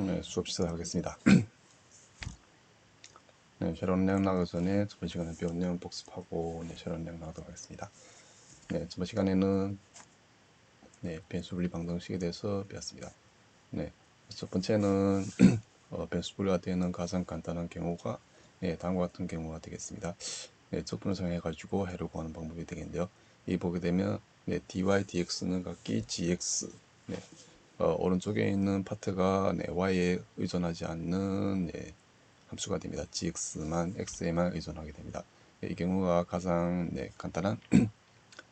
네, 수업 시작하겠습니다. 네, 새로운 내용 나가기 전에 저번 시간에 배운 내용 복습하고 새로운 내용 나가도록 하겠습니다. 네, 저번 시간에는 변수 분리 방정식에 대해서 배웠습니다. 네, 첫 번째는 변수 분리가 되는 가장 간단한 경우가 다음과 같은 경우가 되겠습니다. 적분을 사용해 가지고 해를 구하는 방법이 되겠는데요. 이 보게 되면 dy dx는 각기 gx 오른쪽에 있는 파트가 y에 의존하지 않는 함수가 됩니다. gx만 x에만 의존하게 됩니다. 이 경우가 가장 간단한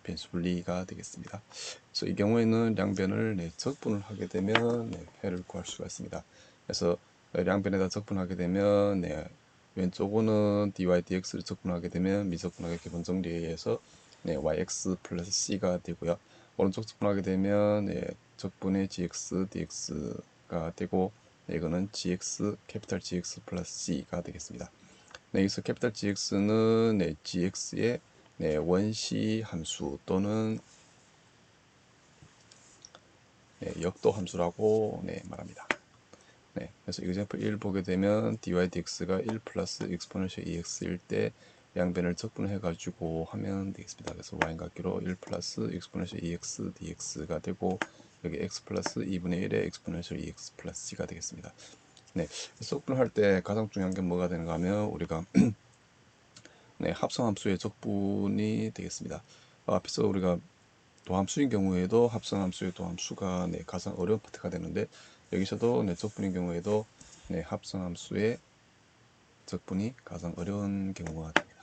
변수 분리가 되겠습니다. 그래서 이 경우에는 양변을 적분을 하게 되면 해를 구할 수가 있습니다. 그래서 양변에다 적분하게 되면 왼쪽은 dy dx를 적분하게 되면 미적분하게 기본 정리에 의해서 yx 플러스 c가 되고요. 오른쪽 적분하게 되면 적분의 gx dx가 되고 이거는 gx 캐피탈 gx 플러스 c가 되겠습니다. 여기서 캐피탈 gx는 gx의 원시 함수 또는 역도 함수라고 말합니다. 그래서 example 1 보게 되면 dy dx가 1 플러스 exponential ex일 때 양변을 적분해 가지고 하면 되겠습니다. 그래서 y 같기로 1 플러스 exponential ex dx가 되고 여기 x 플러스 2분의 1의 exponential ex 플러스 c가 되겠습니다. 적분할 때 가장 중요한 게 뭐가 되는가 하면 우리가 합성함수의 적분이 되겠습니다. 앞에서 우리가 도함수인 경우에도 합성함수의 도함수가 가장 어려운 파트가 되는데 여기서도 적분인 경우에도 합성함수의 적분이 가장 어려운 경우가 됩니다.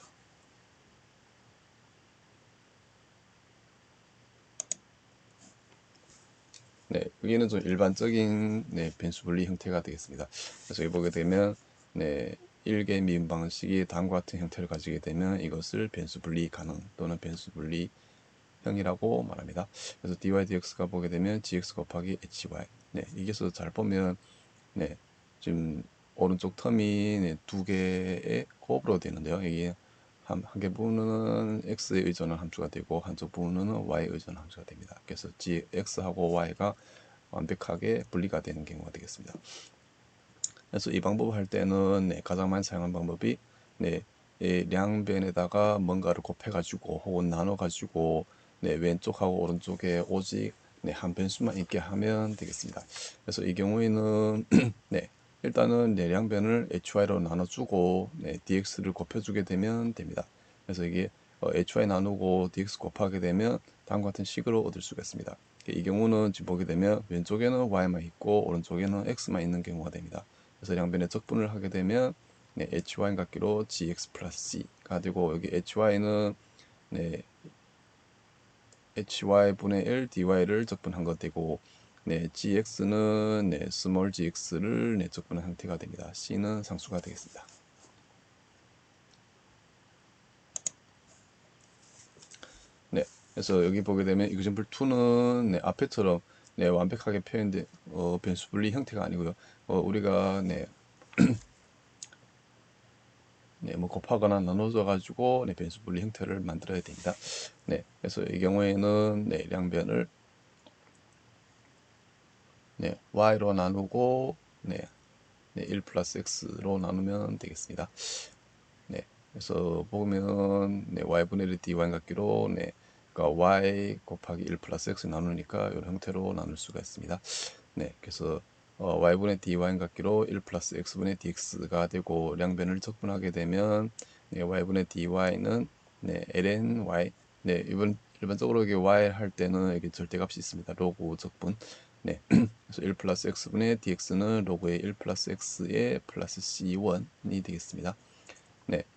여기는 좀 일반적인 변수 분리 형태가 되겠습니다. 그래서 여기 보게 되면 1개 미분 방식이 다음과 같은 형태를 가지게 되면 이것을 변수 분리 가능 또는 변수 분리 형이라고 말합니다. 그래서 dy dx가 보게 되면 gx 곱하기 hy. 여기서 잘 보면 지금 오른쪽 텀이 두 개의 곱으로 되는데요. 여기 한 개 부분은 x에 의존한 함수가 되고 한쪽 부분은 y에 의존한 함수가 됩니다. 그래서 x하고 y가 완벽하게 분리가 되는 경우가 되겠습니다. 그래서 이 방법을 할 때는 가장 많이 사용하는 방법이 양변에다가 뭔가를 곱해가지고 혹은 나눠가지고 왼쪽하고 오른쪽에 오직 한 변수만 있게 하면 되겠습니다. 그래서 이 경우에는 일단은 양변을 hy로 나눠주고 dx를 곱해주게 되면 됩니다. 그래서 이게 hy 나누고 dx 곱하게 되면 다음과 같은 식으로 얻을 수가 있습니다. 이 경우는 지금 보게 되면 왼쪽에는 y만 있고 오른쪽에는 x만 있는 경우가 됩니다. 그래서 양변에 적분을 하게 되면 hy 같기로 gx 플러스 c가 되고 여기 hy는 hy분의 1 dy를 적분한 것 되고 gx는 small gx를 적분한 형태가 됩니다. c는 상수가 되겠습니다. 그래서 여기 보게 되면 example 2는 앞에처럼 완벽하게 표현된 변수 분리 형태가 아니고요. 우리가 뭐 곱하거나 나눠져 가지고 변수 분리 형태를 만들어야 됩니다. 그래서 이 경우에는 양변을 y로 나누고 1 플러스 x로 나누면 되겠습니다. 그래서 보면 y분의 1 dy 같기로 그러니까 y 곱하기 1 플러스 x 나누니까 이런 형태로 나눌 수가 있습니다. 그래서 y분의 dy 같기로 1 플러스 x분의 dx가 되고 양변을 적분하게 되면 y분의 dy는 ln y 일반적으로 이게 y 할 때는 이게 절대값이 있습니다. 로그 적분. 그래서 1 플러스 x분의 dx는 로그의 1 플러스 x의 플러스 c1이 되겠습니다.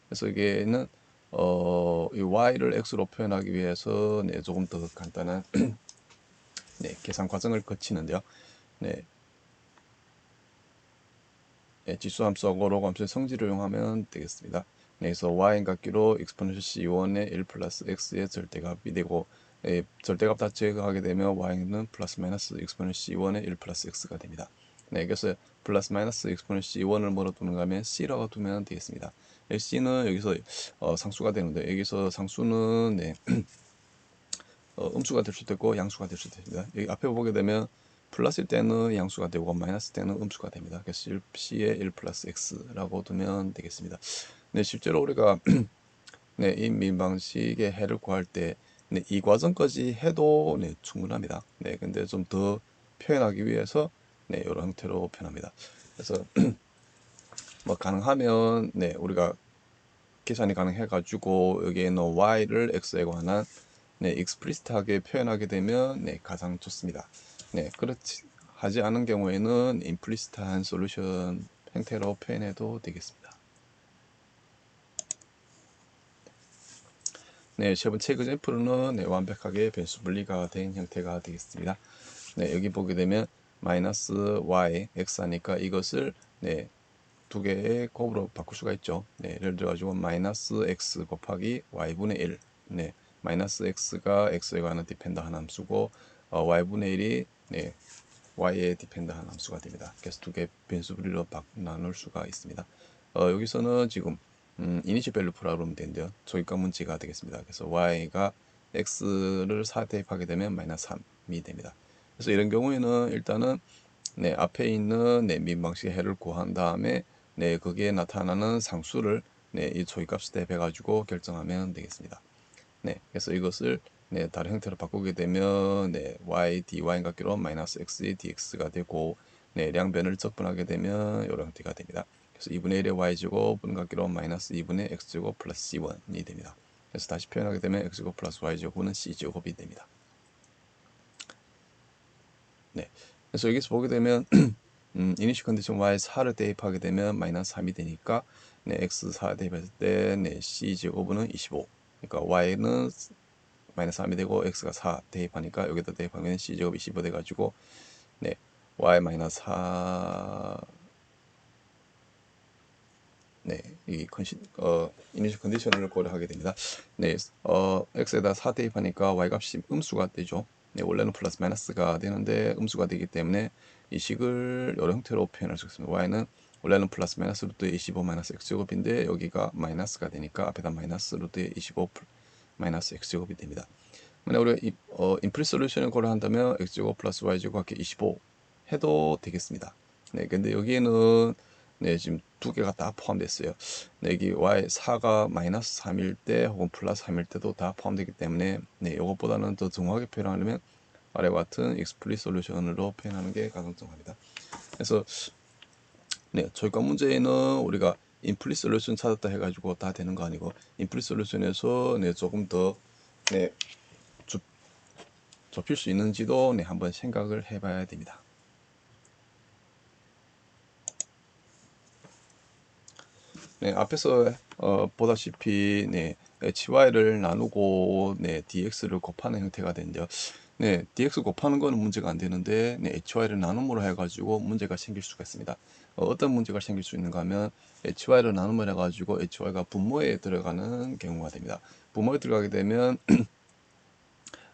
그래서 이게는 이 y를 x로 표현하기 위해서 조금 더 간단한 계산 과정을 거치는데요. 지수 함수하고 로그 함수의 성질을 이용하면 되겠습니다. 그래서 y 같기로 exponential c1의 1 플러스 x의 절대값이 되고 절대값 다 제거하게 되면 y는 플러스 마이너스 exponential c1의 1 플러스 x가 됩니다. 그래서 플러스 마이너스 exponential c1을 뭐로 두는가 하면 c라고 두면 되겠습니다. c는 여기서 상수가 되는데 여기서 상수는 음수가 될 수도 있고 양수가 될 수도 있습니다. 여기 앞에 보게 되면 플러스일 때는 양수가 되고 마이너스 때는 음수가 됩니다. 그래서 C에 1 플러스 X라고 두면 되겠습니다. 네, 실제로 우리가 네, 이 방식의 해를 구할 때 네, 이 과정까지 해도 네, 충분합니다. 네, 근데 좀 더 표현하기 위해서 네, 이런 형태로 표현합니다. 그래서 뭐 가능하면 네, 우리가 계산이 가능해 가지고 여기에 있는 y를 x에 관한 네, 익스플리시트하게 표현하게 되면 네, 가장 좋습니다. 네, 그렇지 하지 않은 경우에는 임플리시트한 솔루션 형태로 표현해도 되겠습니다. 네, 세 번째 그래프는 네, 완벽하게 변수 분리가 된 형태가 되겠습니다. 네, 여기 보게 되면 마이너스 y, x 하니까 이것을 네, 두 개의 곱으로 바꿀 수가 있죠. 네, 예를 들어 가지고 마이너스 x 곱하기 y분의 1. 네, 마이너스 x가 x에 관한 디펜더한 함수고 y분의 1이 네, y에 디펜더한 함수가 됩니다. 그래서 두 개 변수 분리로 나눌 수가 있습니다. 여기서는 지금 이니셜 밸류 프로그램 되는데요. 조기가 문제가 되겠습니다. 그래서 y가 x를 4 대입하게 되면 마이너스 3이 됩니다. 그래서 이런 경우에는 일단은 네, 앞에 있는 네, 민 방식의 해를 구한 다음에 네, 거기에 나타나는 상수를 네, 이 조기값 대입해 가지고 결정하면 되겠습니다. 네, 그래서 이것을 네, 다른 형태로 바꾸게 되면 네, y dy인 같기로 마이너스 x dx가 되고 네, 량변을 적분하게 되면 이런 형태가 됩니다. 그래서 2분의 1의 y제곱은 같기로 마이너스 2분의 x제곱 플러스 c1이 됩니다. 그래서 다시 표현하게 되면 x제곱 플러스 y제곱은 c제곱이 됩니다. 네, 그래서 여기서 보게 되면 이니셜 컨디션 y 4를 대입하게 되면 마이너스 3이 되니까 네, x 4 대입했을 때 네, c 제곱은 25. 그러니까 y는 마이너스 3이 되고 x가 4 대입하니까 여기다 대입하면 c제곱 25 돼가지고 네, y 마이너스 4 네, 이 이니셜 컨디션을 고려하게 됩니다. 네, x에다 4 대입하니까 y 값이 음수가 되죠. 네, 원래는 플러스 마이너스가 되는데 음수가 되기 때문에 이 식을 여러 형태로 표현할 수 있습니다. y는 원래는 플러스 마이너스 루트 25 마이너스 x제곱인데 여기가 마이너스가 되니까 앞에다 마이너스 루트 25 마이너스 x제곱이 됩니다. 만약 우리가 인플리트 솔루션을 고려한다면 x제곱 플러스 y제곱 곱하기 25 해도 되겠습니다. 네, 근데 여기에는 네, 지금 두 개가 다 포함됐어요. 네, 여기 y 4가 마이너스 3일 때 혹은 플러스 3일 때도 다 포함되기 때문에 네, 이것보다는 더 정확하게 표현하려면 아래와 같은 익스플리트 솔루션으로 표현하는 게 가장 정합니다. 그래서 네, 저희과 문제는 우리가 인플리트 솔루션 찾았다 해가지고 다 되는 거 아니고 인플리트 솔루션에서 네, 조금 더 네, 좁힐 수 있는지도 네, 한번 생각을 해봐야 됩니다. 네, 앞에서 보다시피 네, hy를 나누고 네, dx를 곱하는 형태가 되는데요. 네, dx 곱하는 거는 문제가 안 되는데 네, hy를 나눔으로 해가지고 문제가 생길 수가 있습니다. 어떤 문제가 생길 수 있는가 하면 hy를 나눔을 해가지고 hy가 분모에 들어가는 경우가 됩니다. 분모에 들어가게 되면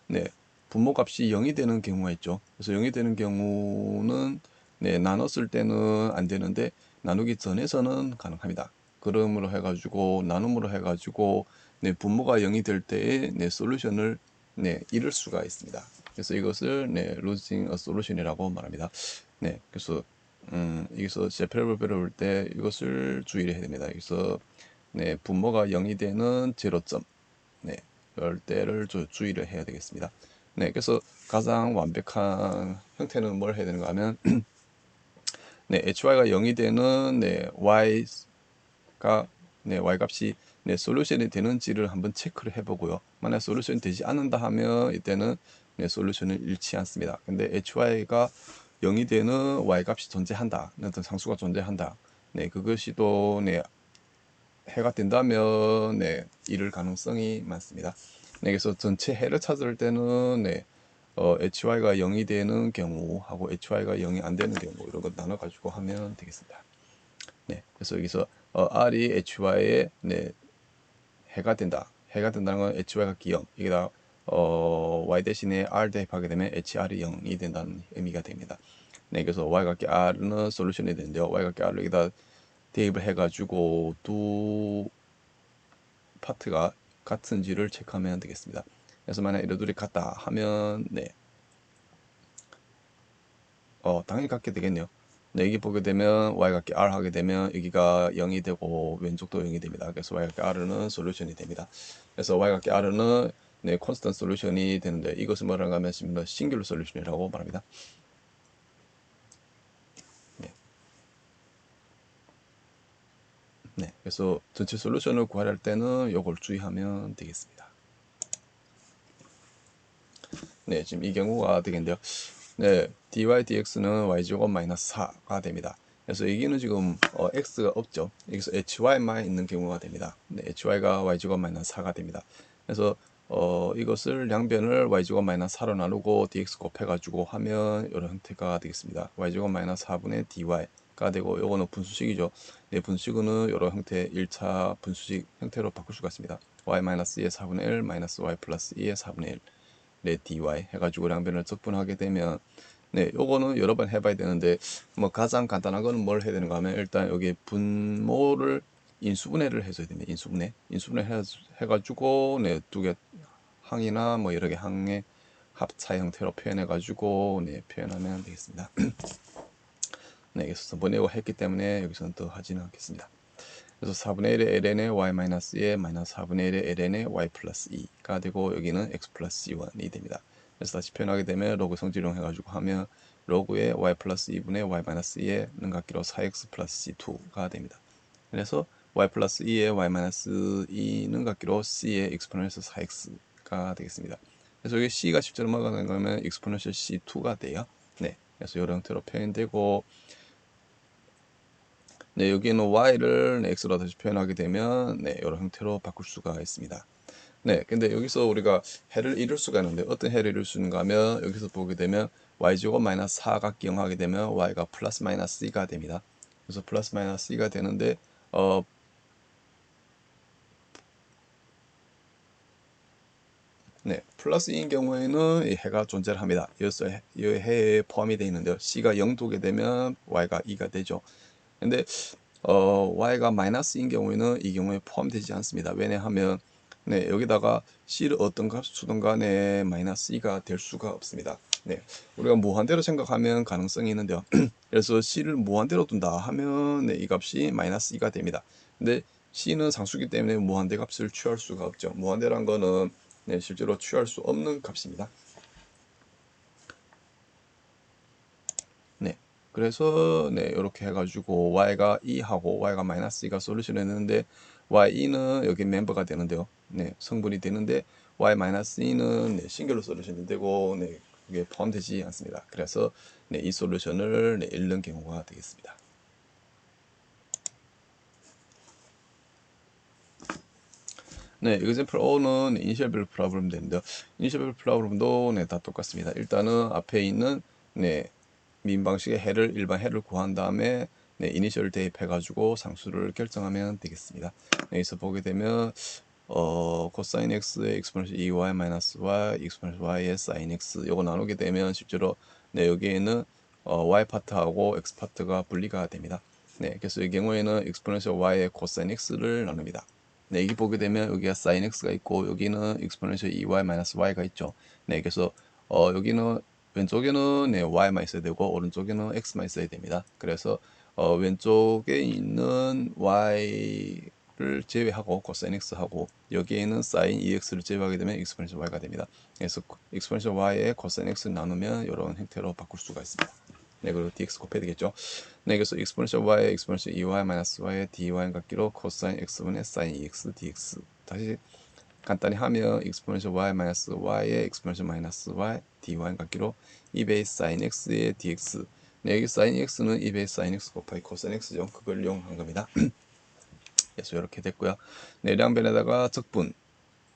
네, 분모값이 0이 되는 경우가 있죠. 그래서 0이 되는 경우는 네, 나눴을 때는 안 되는데 나누기 전에서는 가능합니다. 그러므로 해가지고 나눔으로 해가지고 네, 분모가 0이 될 때에 네, 솔루션을 네, 잃을 수가 있습니다. 그래서 이것을 네, losing a solution이라고 말합니다. 네, 그래서 여기서 세퍼레이블 볼 때 이것을 주의를 해야 됩니다. 여기서 네, 분모가 0이 되는 제로점 네, 이럴 때를 주의를 해야 되겠습니다. 네, 그래서 가장 완벽한 형태는 뭘 해야 되는가 하면 네, hy가 0이 되는 네, y가 네, y 값이 네, 솔루션이 되는지를 한번 체크를 해보고요. 만약 솔루션이 되지 않는다 하면 이때는 네, 솔루션을 잃지 않습니다. 근데 hy가 0이 되는 y 값이 존재한다. 어떤 상수가 존재한다. 네, 그것이 또 네, 해가 된다면 네, 이를 가능성이 많습니다. 네, 그래서 전체 해를 찾을 때는 네, hy가 0이 되는 경우하고 hy가 0이 안 되는 경우 이런 거 나눠 가지고 하면 되겠습니다. 네, 그래서 여기서 r이 hy에 네, 해가 된다. 해가 된다는 건 hy가 기형 이게 다 y 대신에 r 대입하게 되면 hr이 0이 된다는 의미가 됩니다. 네, 그래서 y값 r는 솔루션이 되는데요. y값 r을 여기다 대입을 해가지고 두 파트가 같은지를 체크하면 되겠습니다. 그래서 만약 이들 둘이 같다 하면 네, 당연히 갖게 되겠네요. 네, 여기 보게 되면 y 값이 r 하게 되면 여기가 0이 되고 왼쪽도 0이 됩니다. 그래서 y 값이 r는 솔루션이 됩니다. 그래서 y 값이 r는 네, 콘스턴트 솔루션이 되는데 이것을 뭐라고 하면 싱귤러 솔루션이라고 말합니다. 네. 네, 그래서 전체 솔루션을 구할 때는 이걸 주의하면 되겠습니다. 네, 지금 이 경우가 되겠는데요. 네, dy dx는 y제곱 마이너스 4가 됩니다. 그래서 여기는 지금 x가 없죠. 여기서 hy만 있는 경우가 됩니다. 네, hy가 y제곱 마이너스 4가 됩니다. 그래서 이것을 양변을 y제곱 마이너스 4로 나누고 dx 곱해가지고 하면 이런 형태가 되겠습니다. y제곱 마이너스 4분의 dy가 되고 요거는 분수식이죠. 네, 분수식은 이런 형태 1차 분수식 형태로 바꿀 수가 있습니다. y-2의 4분의 1 마이너스 y 플러스 2의 4분의 1 네, dy 해가지고 양변을 적분하게 되면 네, 요거는 여러 번 해봐야 되는데 뭐 가장 간단한 거는 뭘 해야 되는가 하면 일단 여기 분모를 인수분해를 해줘야 됩니다. 인수분해 해가지고 네, 두 개 항이나 뭐 여러 개 항의 합차 형태로 표현해가지고 네, 표현하면 되겠습니다. 네, 여기서 보내고 했기 때문에 여기서는 더 하지는 않겠습니다. 그래서 4분의 1의 ln의 y-2에 마이너스 4분의 1의 ln의 y 플러스 2가 되고 여기는 x 플러스 1이 됩니다. 그래서 다시 표현하게 되면 로그 성질용 해가지고 하면 로그의 y 플러스 2분의 y 마이너스 2의 능각기로 4x 플러스 c2가 됩니다. 그래서 y 플러스 2의 y 마이너스 2 능각기로 c의 exponential 4x가 되겠습니다. 그래서 여기 c가 실제로 뭐가 되는 거면 exponential c2가 돼요. 네, 그래서 이런 형태로 표현되고 네, 여기는 y를 x로 다시 표현하게 되면 네, 이런 형태로 바꿀 수가 있습니다. 네, 근데 여기서 우리가 해를 이룰 수가 있는데 어떤 해를 이룰 수 있는가 하면 여기서 보게 되면 y제곱 마이너스 4가 기용하게 되면 y가 플러스 마이너스 c가 됩니다. 그래서 플러스 마이너스 c가 되는데 네, 플러스인 경우에는 이 해가 존재를 합니다. 여기서 이 해에 포함이 되어 있는데요. c가 0 두게 되면 y가 2가 되죠. 근데 y가 마이너스인 경우에는 이 경우에 포함되지 않습니다. 왜냐하면 네, 여기다가 c를 어떤 값 주든 간에 마이너스 2가 될 수가 없습니다. 네, 우리가 무한대로 생각하면 가능성이 있는데요. 그래서 c를 무한대로 둔다 하면 네, 이 값이 마이너스 2가 됩니다. 근데 c는 상수기 때문에 무한대 값을 취할 수가 없죠. 무한대란 거는 네, 실제로 취할 수 없는 값입니다. 네. 그래서 네, 이렇게 해가지고 y가 2하고 y가 마이너스 2가 솔루션이 되는데 y2는 여기 멤버가 되는데요. 네, 성분이 되는데 y 마이너스 2는 네, 싱글러 솔루션이 되고 네, 그게 포함되지 않습니다. 그래서 네, 이 솔루션을 네, 잃는 경우가 되겠습니다. 네, example O는 initial value problem 되는데요. initial value problem도 네, 다 똑같습니다. 일단은 앞에 있는 네, 민 방식의 해를 일반 해를 구한 다음에 네, 이니셜 대입해가지고 상수를 결정하면 되겠습니다. 네, 여기서 보게 되면 코사인 x의 exponential 2y 마이너스 y, exponential y의 sin x 요거 나누게 되면 실제로 네, 여기에는 y 파트하고 x 파트가 분리가 됩니다. 네, 그래서 이 경우에는 exponential y의 코사인 x를 나눕니다. 네, 여기 보게 되면 여기가 sin x가 있고 여기는 exponential 2y 마이너스 y가 있죠. 네, 그래서 여기는 왼쪽에는 네, y만 있어야 되고 오른쪽에는 x만 있어야 됩니다. 그래서 왼쪽에 있는 y를 제외하고 코사인 x하고 여기에는 sin 2x를 제외하게 되면 exponential y가 됩니다. 그래서 exponential y의 코사인 x를 나누면 이런 형태로 바꿀 수가 있습니다. 네, 그리고 dx 곱해야 되겠죠. 네, 그래서 exponential y의 exponential 2y 마이너스 y의 dy는 같기로 코사인 x분의 sin 2x dx 다시 간단히 하면 exponential y 마이너스 y의 exponential 마이너스 y dy 같기로 2 베이스 sin x의 dx 네, 여기 sin x는 2 베이스 sin x 곱하기 cos x죠. 그걸 이용한 겁니다. 그래서 이렇게 됐고요. 네, 양변에다가 적분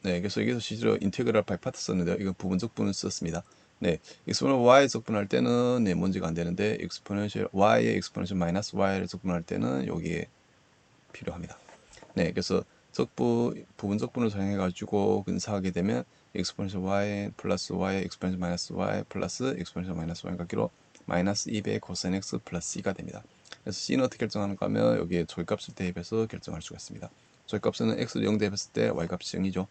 네, 그래서 여기서 실제로 인테그랄 바이 파트 썼는데요. 이건 부분 적분을 썼습니다. 네, exponential y 적분할 때는 네, 문제가 안 되는데 exponential y의 exponential 마이너스 y를 적분할 때는 여기에 필요합니다. 네, 그래서 부분 적분을 사용해 가지고 근사하게 되면 exponential y 플러스 y exponential 마이너스 y 플러스 exponential 마이너스 y 같기로 마이너스 2배 cos x 플러스 c가 됩니다. 그래서 c는 어떻게 결정하는가 하면 여기에 조이값을 대입해서 결정할 수가 있습니다. 조이값은 x를 0 대입했을 때 y값이 0이죠.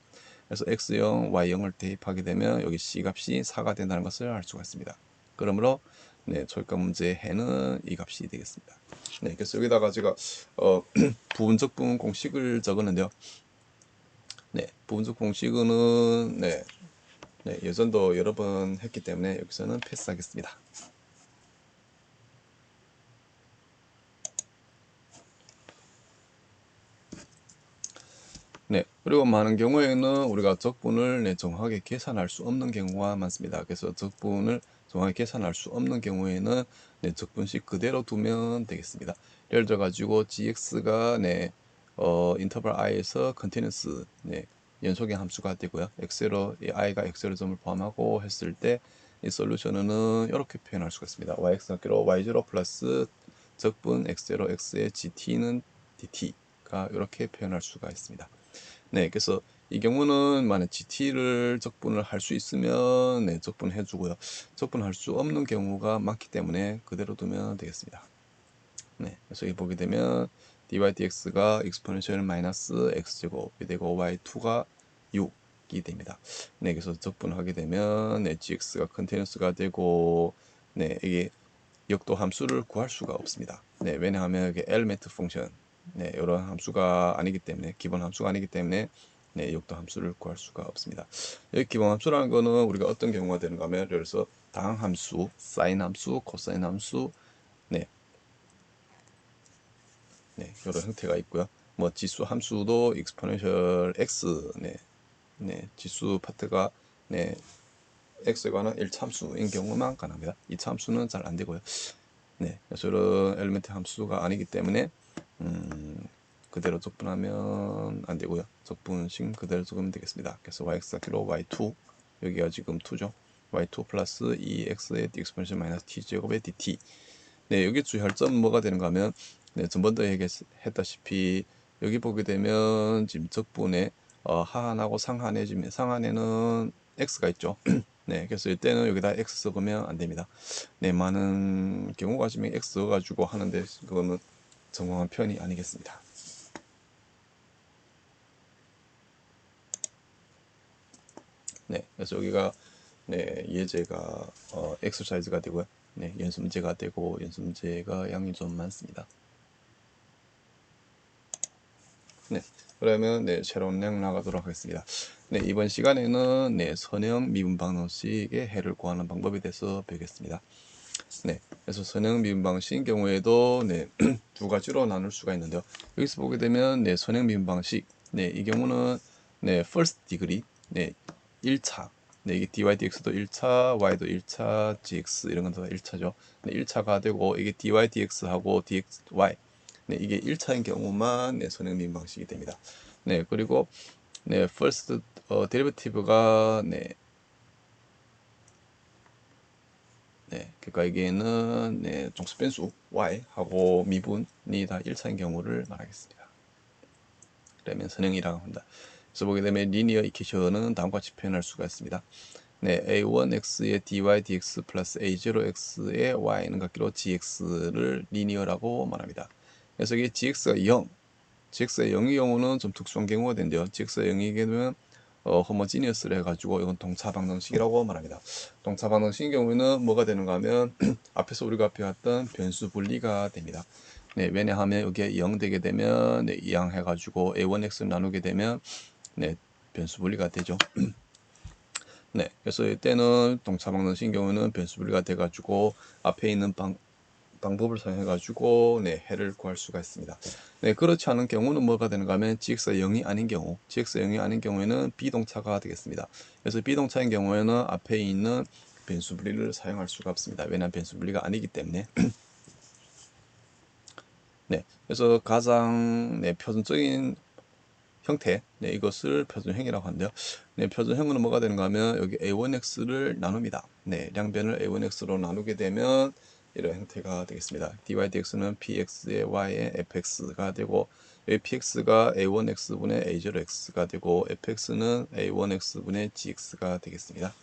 그래서 x0, y0을 대입하게 되면 여기 c값이 4가 된다는 것을 알 수가 있습니다. 그러므로 네, 초역과 문제의 해는 이 값이 되겠습니다. 네, 그래서 여기다가 제가 부분적 부분 공식을 적었는데요. 네, 부분적 공식은 예전도 여러 번 했기 때문에 여기서는 패스하겠습니다. 네, 그리고 많은 경우에는 우리가 적분을 정확하게 계산할 수 없는 경우가 많습니다. 그래서 적분을 정확하게 계산할 수 없는 경우에는 적분식 그대로 두면 되겠습니다. 예를 들어 가지고 gx가 인터벌 i에서 컨티뉴스 연속의 함수가 되고요. x로 i가 x로 점을 포함하고 했을 때 이 솔루션은 이렇게 표현할 수가 있습니다. yx0로 y0 플러스 적분 x0 x의 gt는 dt가 이렇게 표현할 수가 있습니다. 네, 그래서 이 경우는 만약 GT를 적분을 할 수 있으면 적분해 주고요. 적분할 수 없는 경우가 많기 때문에 그대로 두면 되겠습니다. 네, 그래서 여기 보게 되면 dy dx가 exponential 마이너스 x제곱이 되고 y2가 6이 됩니다. 네, 그래서 적분하게 되면 gx가 컨티뉴스가 되고 이게 역도 함수를 구할 수가 없습니다. 네, 왜냐하면 이게 엘리멘트 펑션 이런 함수가 아니기 때문에 기본 함수가 아니기 때문에 역도 함수를 구할 수가 없습니다. 여기 기본 함수라는 거는 우리가 어떤 경우가 되는가 하면 예를 들어서 당 함수, 사인 함수, 코사인 함수 이런 형태가 있고요. 뭐 지수 함수도 exponential x 지수 파트가 x에 관한 1차 함수인 경우만 가능합니다. 2차 함수는 잘 안 되고요. 그래서 이런 엘리멘트 함수가 아니기 때문에 그대로 적분하면 안 되고요. 적분식 그대로 적으면 되겠습니다. 그래서 yx4k로 y2 여기가 지금 2죠. y2 플러스 2x의 exponential 마이너스 t 제곱의 dt. 여기 주혈점은 뭐가 되는가 하면 전번도 얘기했다시피 여기 보게 되면 지금 적분에 하한하고 상한에는 x가 있죠. 그래서 이때는 여기다 x 적으면 안 됩니다. 많은 경우가 지금 x 가지고 하는데 그거는 정확한 표현이 아니겠습니다. 그래서 여기가 예제가 엑서사이즈가 되고요. 연습문제가 되고 연습문제가 양이 좀 많습니다. 그러면 새로운 내용 나가도록 하겠습니다. 이번 시간에는 선형 미분 방정식의 해를 구하는 방법에 대해서 배우겠습니다. 그래서 선형 미분 방식인 경우에도 두 가지로 나눌 수가 있는데요. 여기서 보게 되면 선형 미분 방식 이 경우는 first degree 1차 이게 dy dx도 1차, y도 1차, gx 이런 건 다 1차죠. 1차가 되고 이게 dy dx하고 dx, y 이게 1차인 경우만 선형 미분 방식이 됩니다. 그리고 first derivative가 그러니까 여기에는 정수 변수 y하고 미분이 다 1차인 경우를 말하겠습니다. 그러면 선형이라고 한다. 그래서 보게 되면 리니어 이퀘이션은 다음과 같이 표현할 수가 있습니다. a1x의 dy dx 플러스 a0x의 y는 같기로 gx를 리니어라고 말합니다. 그래서 이게 gx가 0, gx가 0의 경우는 좀 특수한 경우가 된대요. gx가 0이게 되면 호모지니어스를 해가지고 이건 동차 방정식이라고 말합니다. 동차 방정식인 경우에는 뭐가 되는가 하면 앞에서 우리가 배웠던 변수 분리가 됩니다. 왜냐하면 여기에 0 되게 되면 2항 해가지고 a1x를 나누게 되면 변수 분리가 되죠. 그래서 이때는 동차 방정식인 경우는 변수 분리가 돼가지고 앞에 있는 방법을 사용해가지고 해를 구할 수가 있습니다. 그렇지 않은 경우는 뭐가 되는가 하면 gx가 0이 아닌 경우, gx가 0이 아닌 경우에는 비동차가 되겠습니다. 그래서 비동차인 경우에는 앞에 있는 변수 분리를 사용할 수가 없습니다. 왜냐하면 변수 분리가 아니기 때문에. 그래서 가장 표준적인 형태, 이것을 표준형이라고 하는데요. 표준형은 뭐가 되는가 하면 여기 a1x를 나눕니다. 양변을 a1x로 나누게 되면 이런 형태가 되겠습니다. dy dx는 px의 y의 fx가 되고 여기 px가 a1x분의 a0x가 되고 fx는 a1x분의 gx가 되겠습니다.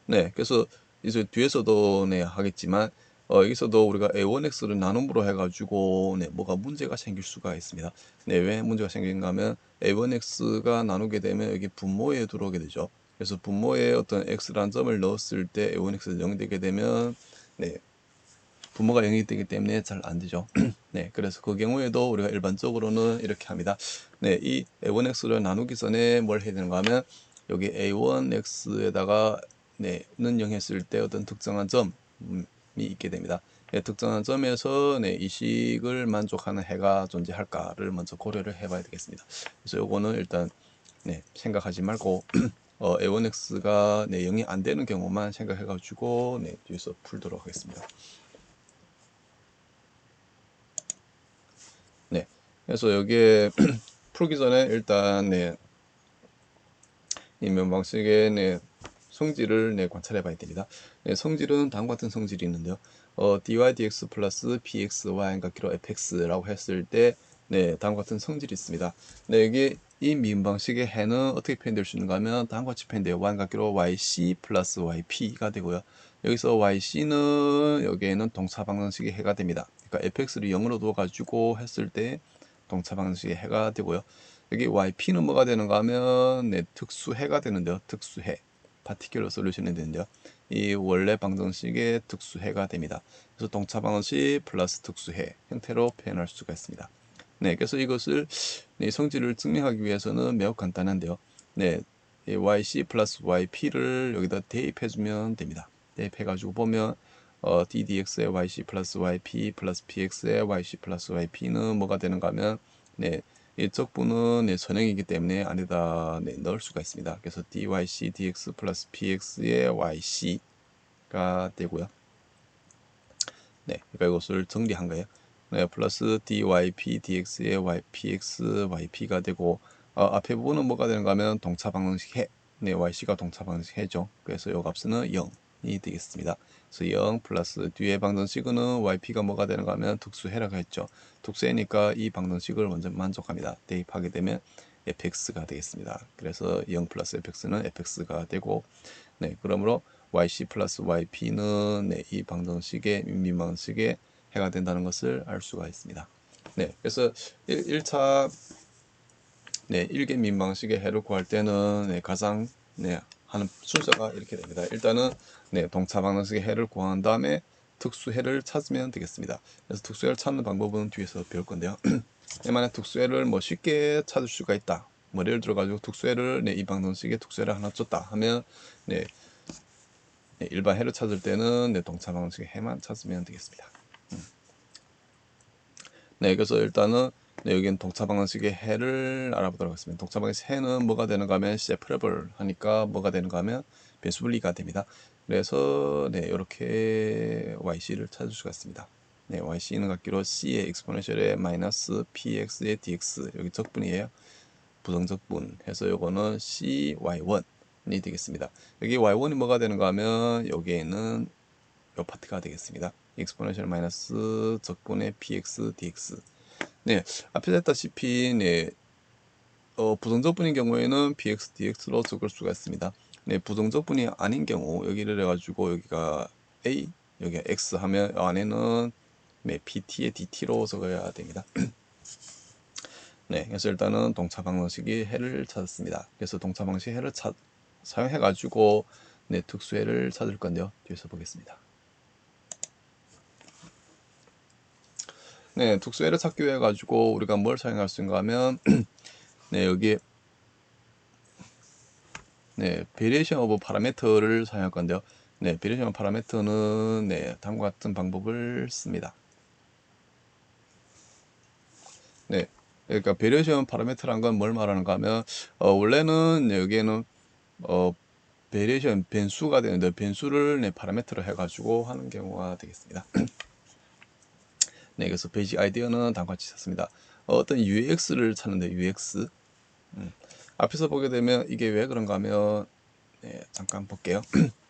그래서 이제 뒤에서도 하겠지만 여기서도 우리가 a1x를 나눔으로 해가지고 뭐가 문제가 생길 수가 있습니다. 왜 문제가 생긴가 하면 a1x가 나누게 되면 여기 분모에 들어오게 되죠. 그래서 분모에 어떤 x라는 점을 넣었을 때 a1x가 0이 되게 되면 네, 분모가 0이 되기 때문에 잘 안 되죠. 네, 그래서 그 경우에도 우리가 일반적으로는 이렇게 합니다. 네, 이 a1x를 나누기 전에 뭘 해야 되는가 하면 여기 a1x에다가 네, 는 0 했을 때 어떤 특정한 점이 있게 됩니다. 네, 특정한 점에서 네, 이 식을 만족하는 해가 존재할까를 먼저 고려를 해봐야 되겠습니다. 그래서 요거는 일단 네, 생각하지 말고 a1x가 네, 0이 안 되는 경우만 생각해가지고 네, 뒤에서 풀도록 하겠습니다. 네, 그래서 여기에 풀기 전에 일단 네, 이 면방식의 네, 성질을 네, 관찰해 봐야 됩니다. 네, 성질은 다음과 같은 성질이 있는데요. dy dx 플러스 bxy 같기로 fx라고 했을 때 네, 다음과 같은 성질이 있습니다. 네, 여기 이 미분방식의 해는 어떻게 표현될 수 있는가 하면 다음과 같이 표현돼요. y 같기로 yc 플러스 yp가 되고요. 여기서 yc는 여기에는 동차방정식의 해가 됩니다. 그러니까 fx를 0으로 두어가지고 했을 때 동차방정식의 해가 되고요. 여기 yp는 뭐가 되는가 하면 네, 특수해가 되는데요. 특수해. 파티큘러 솔루션이 되는데요. 이 원래 방정식의 특수해가 됩니다. 그래서 동차 방정식 플러스 특수해 형태로 표현할 수가 있습니다. 네, 그래서 이것을 네, 성질을 증명하기 위해서는 매우 간단한데요. 네, 이 yc 플러스 yp를 여기다 대입해주면 됩니다. 대입해가지고 보면 ddx의 yc 플러스 yp 플러스 px의 yc 플러스 yp는 뭐가 되는가 하면 네, 이 적분은 네, 선행이기 때문에 안에다 네, 넣을 수가 있습니다. 그래서 dyc dx 플러스 px의 yc가 되고요. 네, 그러니까 이것을 정리한 거예요. 네, 플러스 dyp dx의 ypx yp가 되고 앞에 부분은 뭐가 되는가 하면 동차 방정식 해. 네, yc가 동차 방정식 해죠. 그래서 이 값은 0이 되겠습니다. 그래서 0 플러스 뒤에 방정식은 yp가 뭐가 되는가 하면 특수해라고 했죠. 특수해니까 이 방정식을 먼저 만족합니다. 대입하게 되면 fx가 되겠습니다. 그래서 0 플러스 fx는 fx가 되고 네, 그러므로 yc 플러스 yp는 네, 이 방정식의 민방식의 해가 된다는 것을 알 수가 있습니다. 네, 그래서 1차 네, 1개 민방식의 해를 구할 때는 네, 가장 네, 하는 순서가 이렇게 됩니다. 일단은 네, 동차 방정식의 해를 구한 다음에 특수해를 찾으면 되겠습니다. 그래서 특수해를 찾는 방법은 뒤에서 배울 건데요. 만약 특수해를 뭐 쉽게 찾을 수가 있다. 뭐 예를 들어 가지고 특수해를 네, 이 방정식에 특수해를 하나 줬다 하면 네, 네, 일반 해를 찾을 때는 네, 동차 방정식의 해만 찾으면 되겠습니다. 네, 그래서 일단은 네, 여기는 동차 방정식의 해를 알아보도록 하겠습니다. 동차 방정식 해는 뭐가 되는가 하면 separable 하니까 뭐가 되는가 하면 변수 분리가 됩니다. 그래서 네, 이렇게 yc를 찾을 수가 있습니다. 네, yc는 같기로 c의 exponential의 마이너스 px의 dx 여기 적분이에요. 부정적분 해서 요거는 cy1이 되겠습니다. 여기 y1이 뭐가 되는가 하면 여기에는 요 파트가 되겠습니다. exponential 마이너스 적분의 px dx. 네, 앞에서 했다시피 네, 부정적분인 경우에는 px dx로 적을 수가 있습니다. 네, 부정적분이 아닌 경우 여기를 해가지고 여기가 a 여기가 x 하면 안에는 네, pt의 dt로 적어야 됩니다. 네, 그래서 일단은 동차 방정식이 해를 찾았습니다. 그래서 동차 방식 해를 사용해가지고 네, 특수해를 찾을 건데요. 뒤에서 보겠습니다. 네, 특수해를 찾기 위해 가지고 우리가 뭘 사용할 수 있는가 하면 네, 여기 네, 베리에이션 오브 파라미터를 사용할 건데요. 네, 베리에이션 오브 파라미터는 네, 다음과 같은 방법을 씁니다. 네, 그러니까 베리에이션 파라미터란 건 뭘 말하는가 하면 원래는 여기에는 베리에이션 변수가 되는데 변수를 네, 파라미터로 해가지고 하는 경우가 되겠습니다. 네, 그래서 베이직 아이디어는 다음과 같이 썼습니다. 어떤 UX를 찾는데 UX 앞에서 보게 되면 이게 왜 그런가 하면 네, 잠깐 볼게요.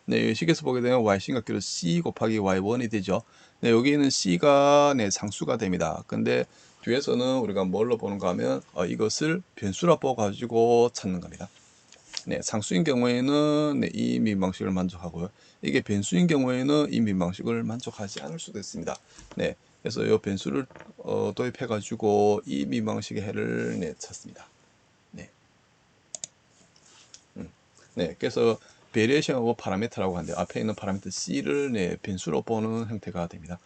네, 이 식에서 보게 되면 yc 같기로 c 곱하기 y1이 되죠. 네, 여기는 c가 네, 상수가 됩니다. 근데 뒤에서는 우리가 뭘로 보는가 하면 이것을 변수로 뽑아가지고 찾는 겁니다. 네, 상수인 경우에는 네, 이 민방식을 만족하고요. 이게 변수인 경우에는 이 민방식을 만족하지 않을 수도 있습니다. 네, 그래서 이 변수를 도입해가지고 이 민방식의 해를 네, 찾습니다. 네. 네, 그래서 베리에이션하고 파라미터라고 하는데 앞에 있는 파라미터 C를 네, 변수로 보는 형태가 됩니다.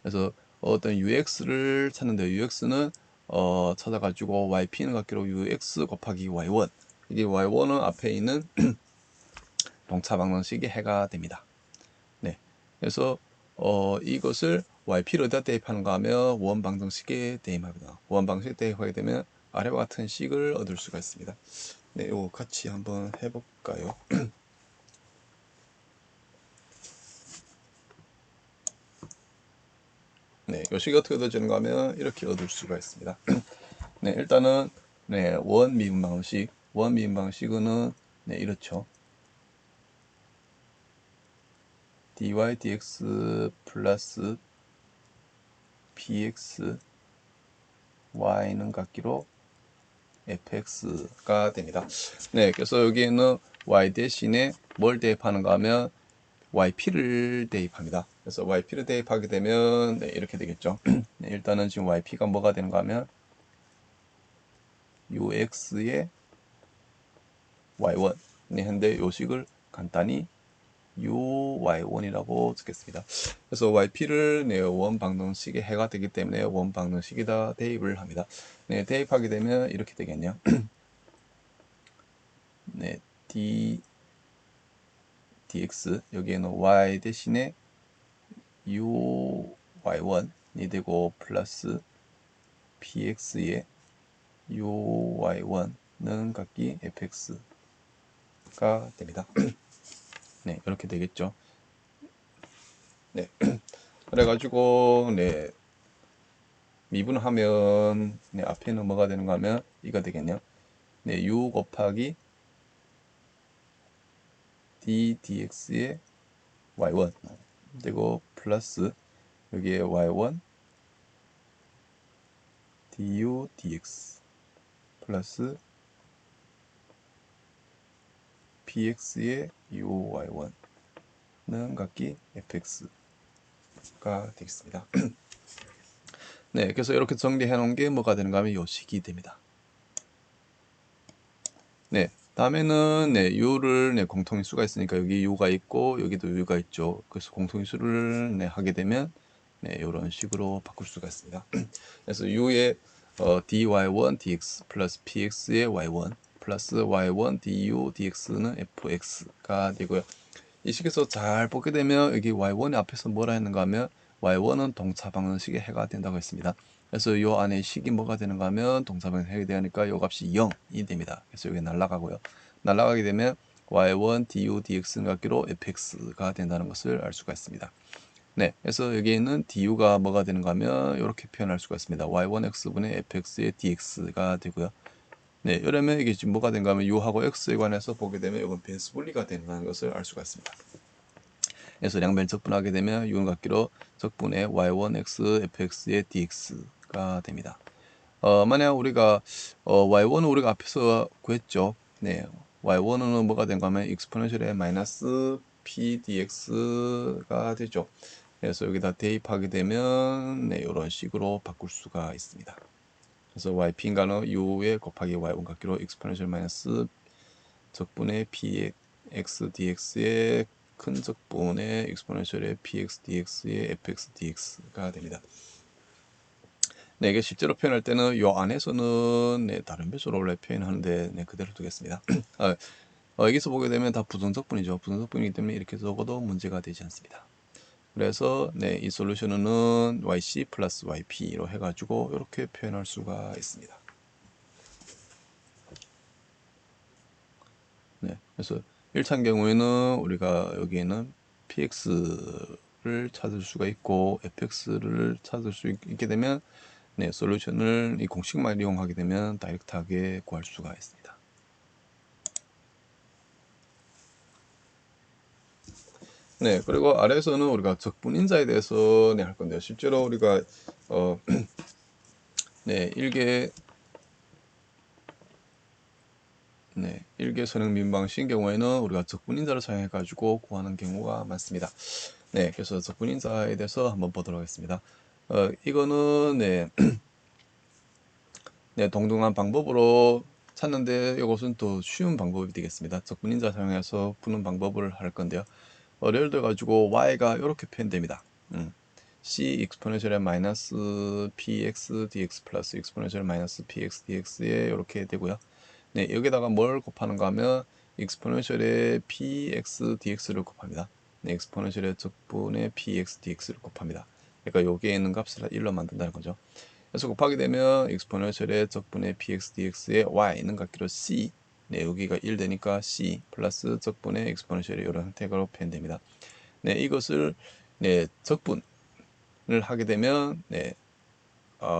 그래서 어떤 UX를 찾는데 UX는 찾아가지고 YP는 같기로 UX 곱하기 Y1 이게 Y1은 앞에 있는 동차 방정식이 해가 됩니다. 네, 그래서 이것을 YP를 어디다 대입하는가 하면 원 방정식에 대입합니다. 원 방정식에 대입하게 되면 아래와 같은 식을 얻을 수가 있습니다. 네, 이거 같이 한번 해볼까요? 네, 이 식이 어떻게 얻어지는가 하면 이렇게 얻을 수가 있습니다. 네, 일단은 네, 원 미분 방식은 네, 이렇죠. dy dx 플러스 px y는 같기로 fx가 됩니다. 네, 그래서 여기에는 y 대신에 뭘 대입하는가 하면 yp를 대입합니다. 그래서 yp를 대입하게 되면 네, 이렇게 되겠죠. 네, 일단은 지금 yp가 뭐가 되는가 하면 ux의 y1 네, 근데 요 식을 간단히 uy1이라고 적겠습니다. 그래서 yp를 네, 원 방정식의 해가 되기 때문에 원 방정식에다 대입을 합니다. 네, 대입하게 되면 이렇게 되겠네요. 네, dx 여기에는 y 대신에 uy1이 되고 플러스 px의 uy1는 각기 fx가 됩니다. 네, 이렇게 되겠죠. 네, 그래가지고 네, 미분하면 네, 앞에는 뭐가 되는가 하면 이가 되겠네요. 네, u 곱하기 d dx의 y1 그리고 플러스 여기에 y1 du dx 플러스 px의 uy1는 각기 fx가 되겠습니다. 네, 그래서 이렇게 정리해 놓은 게 뭐가 되는가 하면 요 식이 됩니다. 네, 다음에는 네, u를 네, 공통인수가 있으니까 여기 u가 있고 여기도 u가 있죠. 그래서 공통인수를 네, 하게 되면 네, 이런 식으로 바꿀 수가 있습니다. 그래서 u의 dy1 dx 플러스 px의 y1 플러스 y1 du dx는 fx가 되고요. 이 식에서 잘 보게 되면 여기 y1의 앞에서 뭐라 했는가 하면 y1은 동차 방정식의 해가 된다고 했습니다. 그래서 이 안에 식이 뭐가 되는가 하면 동차 방정식 해가 되니까 이 값이 0이 됩니다. 그래서 여기 날아가고요. 날아가게 되면 y1 du dx는 같기로 fx가 된다는 것을 알 수가 있습니다. 네, 그래서 여기 있는 du가 뭐가 되는가 하면 이렇게 표현할 수가 있습니다. y1x분의 fx의 dx가 되고요. 네, 이러면 이게 지금 뭐가 된가 하면 u하고 x에 관해서 보게 되면 이건 변수 분리가 된다는 것을 알 수가 있습니다. 그래서 양변 적분하게 되면 u는 같기로 적분의 y1x fx의 dx가 됩니다. 만약 우리가 y1은 우리가 앞에서 구했죠. 네, y1은 뭐가 된가 하면 exponential의 마이너스 p dx가 되죠. 그래서 여기다 대입하게 되면 네, 이런 식으로 바꿀 수가 있습니다. 그래서 yp인가는 u에 곱하기 y1 같기로 exponential 마이너스 적분의 px dx의 큰 적분의 exponential의 px dx의 fx dx가 됩니다. 네, 이게 실제로 표현할 때는 요 안에서는 네, 다른 배수로 원래 표현하는데 네, 그대로 두겠습니다. 여기서 보게 되면 다 부정적분이죠. 부정적분이기 때문에 이렇게 적어도 문제가 되지 않습니다. 그래서 네, 이 솔루션은 yc 플러스 yp로 해가지고 이렇게 표현할 수가 있습니다. 네, 그래서 1차인 경우에는 우리가 여기에는 px를 찾을 수가 있고 fx를 찾을 수 있게 되면 네, 솔루션을 이 공식만 이용하게 되면 다이렉트하게 구할 수가 있습니다. 네, 그리고 아래에서는 우리가 적분인자에 대해서 네, 할 건데요. 실제로 우리가 네, 일개 선행 민방식인 경우에는 우리가 적분인자를 사용해 가지고 구하는 경우가 많습니다. 네, 그래서 적분인자에 대해서 한번 보도록 하겠습니다. 이거는 네, 네, 동등한 방법으로 찾는데 이것은 또 쉬운 방법이 되겠습니다. 적분인자 사용해서 푸는 방법을 할 건데요. 예를 들어 가지고 y가 이렇게 표현됩니다. c exponential 마이너스 px dx 플러스 exponential 마이너스 px dx에 이렇게 되고요. 네, 여기다가 뭘 곱하는가 하면 exponential의 px dx를 곱합니다. 네, exponential의 적분의 px dx를 곱합니다. 그러니까 여기에 있는 값을 1로 만든다는 거죠. 그래서 곱하게 되면 exponential의 적분의 px dx의 y는 같기로 c, 네, 여기가 1 되니까 c 플러스 적분의 exponential의 이런 형태로 표현됩니다. 네, 이것을 네, 적분을 하게 되면 네,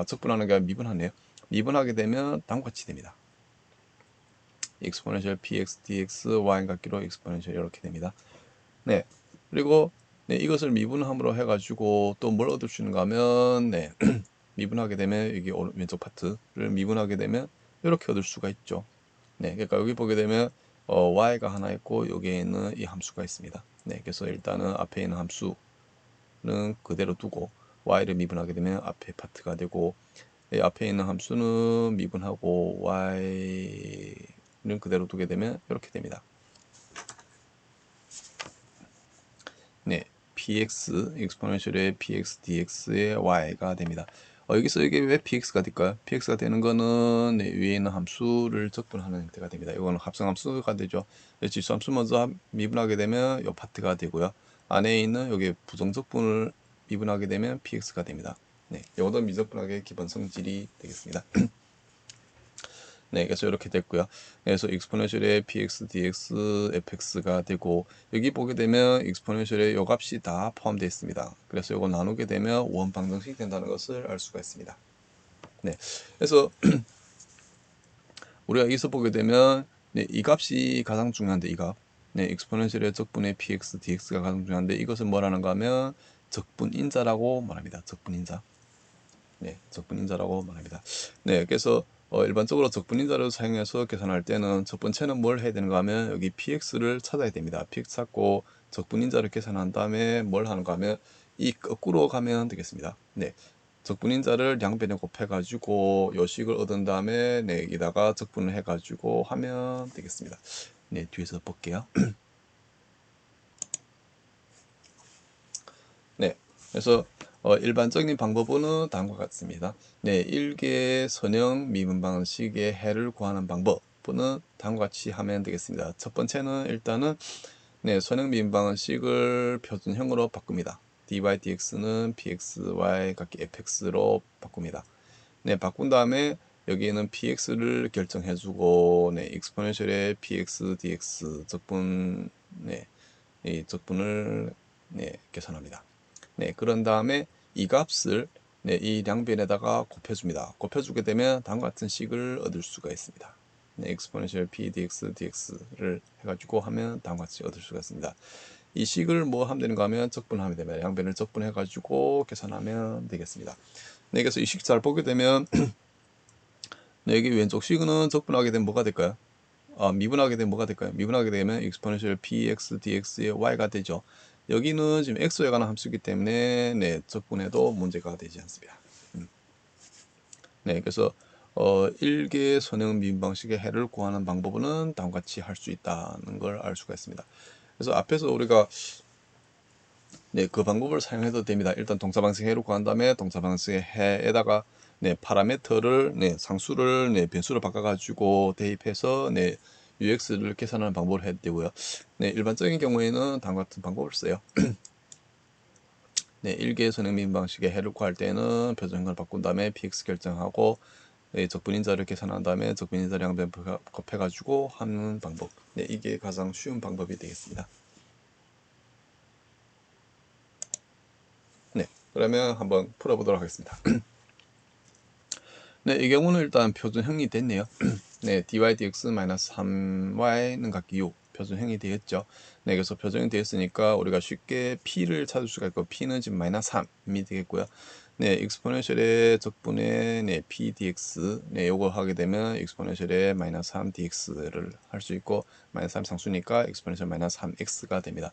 적분하는 게 미분하네요. 미분하게 되면 다음과 같이 됩니다. exponential px dx y 같기로 exponential 이렇게 됩니다. 네, 그리고 네, 이것을 미분함으로 해가지고 또 뭘 얻을 수 있는가 하면 네, 미분하게 되면 여기 왼쪽 파트를 미분하게 되면 이렇게 얻을 수가 있죠. 네, 그러니까 여기 보게 되면 y가 하나 있고 여기에 있는 이 함수가 있습니다. 네, 그래서 일단은 앞에 있는 함수는 그대로 두고 y를 미분하게 되면 앞에 파트가 되고 앞에 있는 함수는 미분하고 y는 그대로 두게 되면 이렇게 됩니다. 네, px exponential의 px dx의 y가 됩니다. 여기서 이게 왜 px가 될까요? px가 되는 거는 네, 위에 있는 함수를 적분하는 형태가 됩니다. 이거는 합성함수가 되죠. 지수함수 먼저 미분하게 되면 이 파트가 되고요. 안에 있는 여기 부정적분을 미분하게 되면 px가 됩니다. 네, 이것도 미적분학의 기본 성질이 되겠습니다. 네, 그래서 이렇게 됐고요. 그래서 exponential의 px, dx, fx가 되고 여기 보게 되면 exponential의 요 값이 다 포함되어 있습니다. 그래서 이거 나누게 되면 원방정식이 된다는 것을 알 수가 있습니다. 네, 그래서 우리가 여기서 보게 되면 네, 이 값이 가장 중요한데 이 값, 네, exponential의 적분의 px, dx가 가장 중요한데 이것은 뭐라는가 하면 적분인자라고 말합니다. 적분인자. 네, 적분인자라고 말합니다. 네, 그래서 일반적으로 적분인자를 사용해서 계산할 때는 첫 번째는 뭘 해야 되는가 하면 여기 px를 찾아야 됩니다. px 찾고 적분인자를 계산한 다음에 뭘 하는가 하면 이 거꾸로 가면 되겠습니다. 네, 적분인자를 양변에 곱해가지고 요식을 얻은 다음에 네, 여기다가 적분을 해가지고 하면 되겠습니다. 네, 뒤에서 볼게요. 네, 그래서 일반적인 방법은 다음과 같습니다. 네, 일개 선형 미분 방식의 해를 구하는 방법은 다음과 같이 하면 되겠습니다. 첫 번째는 일단은 네, 선형 미분 방식을 표준형으로 바꿉니다. dy dx는 pxy 각기 fx로 바꿉니다. 네, 바꾼 다음에 여기에는 px를 결정해주고 네, exponential의 px dx 적분 네, 이 적분을 네, 계산합니다. 네, 그런 다음에 이 값을 네, 이 양변에다가 곱해줍니다. 곱해주게 되면 다음과 같은 식을 얻을 수가 있습니다. 네, exponential p dx dx를 해가지고 하면 다음과 같이 얻을 수가 있습니다. 이 식을 뭐 하면 되는가 하면 적분하면 됩니다. 양변을 적분해가지고 계산하면 되겠습니다. 네, 그래서 이 식 잘 보게 되면 네, 여기 왼쪽 식은 적분하게 되면 뭐가 될까요? 미분하게 되면 뭐가 될까요? 미분하게 되면 exponential px dx의 y가 되죠. 여기는 지금 x에 관한 함수이기 때문에 네, 적분해도 문제가 되지 않습니다. 네, 그래서 일개 선형 미분 방식의 해를 구하는 방법은 다음과 같이 할 수 있다는 걸 알 수가 있습니다. 그래서 앞에서 우리가 네, 그 방법을 사용해도 됩니다. 일단 동사 방식 해를 구한 다음에 동사 방식의 해에다가 네, 파라미터를 네, 상수를 네, 변수로 바꿔 가지고 대입해서 네, UX를 계산하는 방법을 해도 되고요. 네, 일반적인 경우에는 다음과 같은 방법을 써요. 네, 일개 선형민 방식의 해를 구할 때는 표준형을 바꾼 다음에 px 결정하고 네, 적분인자를 계산한 다음에 적분인자 양변 곱해 가지고 하는 방법. 네, 이게 가장 쉬운 방법이 되겠습니다. 네, 그러면 한번 풀어보도록 하겠습니다. 네, 이 경우는 일단 표준형이 됐네요. 네, dy dx-3y는 각기 6 표준형이 되었죠. 네, 그래서 표준형이 되었으니까 우리가 쉽게 p를 찾을 수가 있고 p는 지금 -3이 되겠고요. 네, exponential의 적분의 네, p dx 네, 요거 하게 되면 exponential의 -3 dx를 할 수 있고 -3 상수니까 exponential -3x가 됩니다.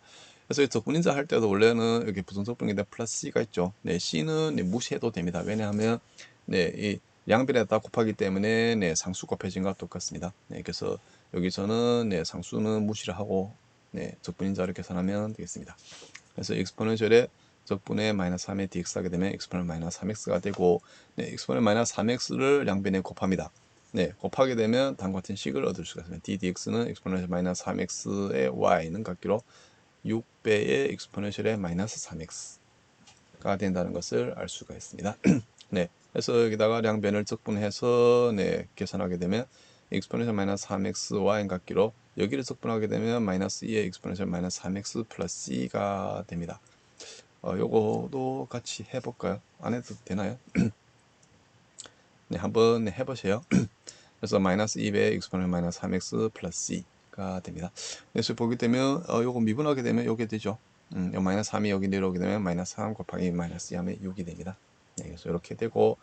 그래서 이 적분인자 할 때도 원래는 여기 부정적분인데 플러스 c가 있죠. 네, c는 네, 무시해도 됩니다. 왜냐하면 네, 이 양변에다 곱하기 때문에 네, 상수 곱해진 것과 똑같습니다. 네, 그래서 여기서는 네, 상수는 무시를 하고 네, 적분인자를 계산하면 되겠습니다. 그래서 exponential의 적분의 마이너스 3의 dx 하게 되면 exponential 마이너스 3x가 되고 네, exponential 마이너스 3x를 양변에 곱합니다. 네, 곱하게 되면 다음과 같은 식을 얻을 수가 있습니다. ddx는 exponential 마이너스 3x의 y는 같기로 6배의 exponential의 마이너스 3x가 된다는 것을 알 수가 있습니다. 네, 그래서 여기다가 양변을 적분해서 네, 계산하게 되면 exponential 마이너스 3x y는 같기로 여기를 적분하게 되면 마이너스 2의 exponential 마이너스 3x 플러스 c가 됩니다. 요거도 같이 해볼까요? 안 해도 되나요? 네, 한번 해보세요. 그래서 마이너스 2배 exponential 마이너스 3x 플러스 c가 됩니다. 그래서 보게 되면 요거 미분하게 되면 요게 되죠. 요 마이너스 3이 여기 내려오게 되면 마이너스 3 곱하기 마이너스 2 하면 6이 됩니다. 네, 그래서 이렇게 되고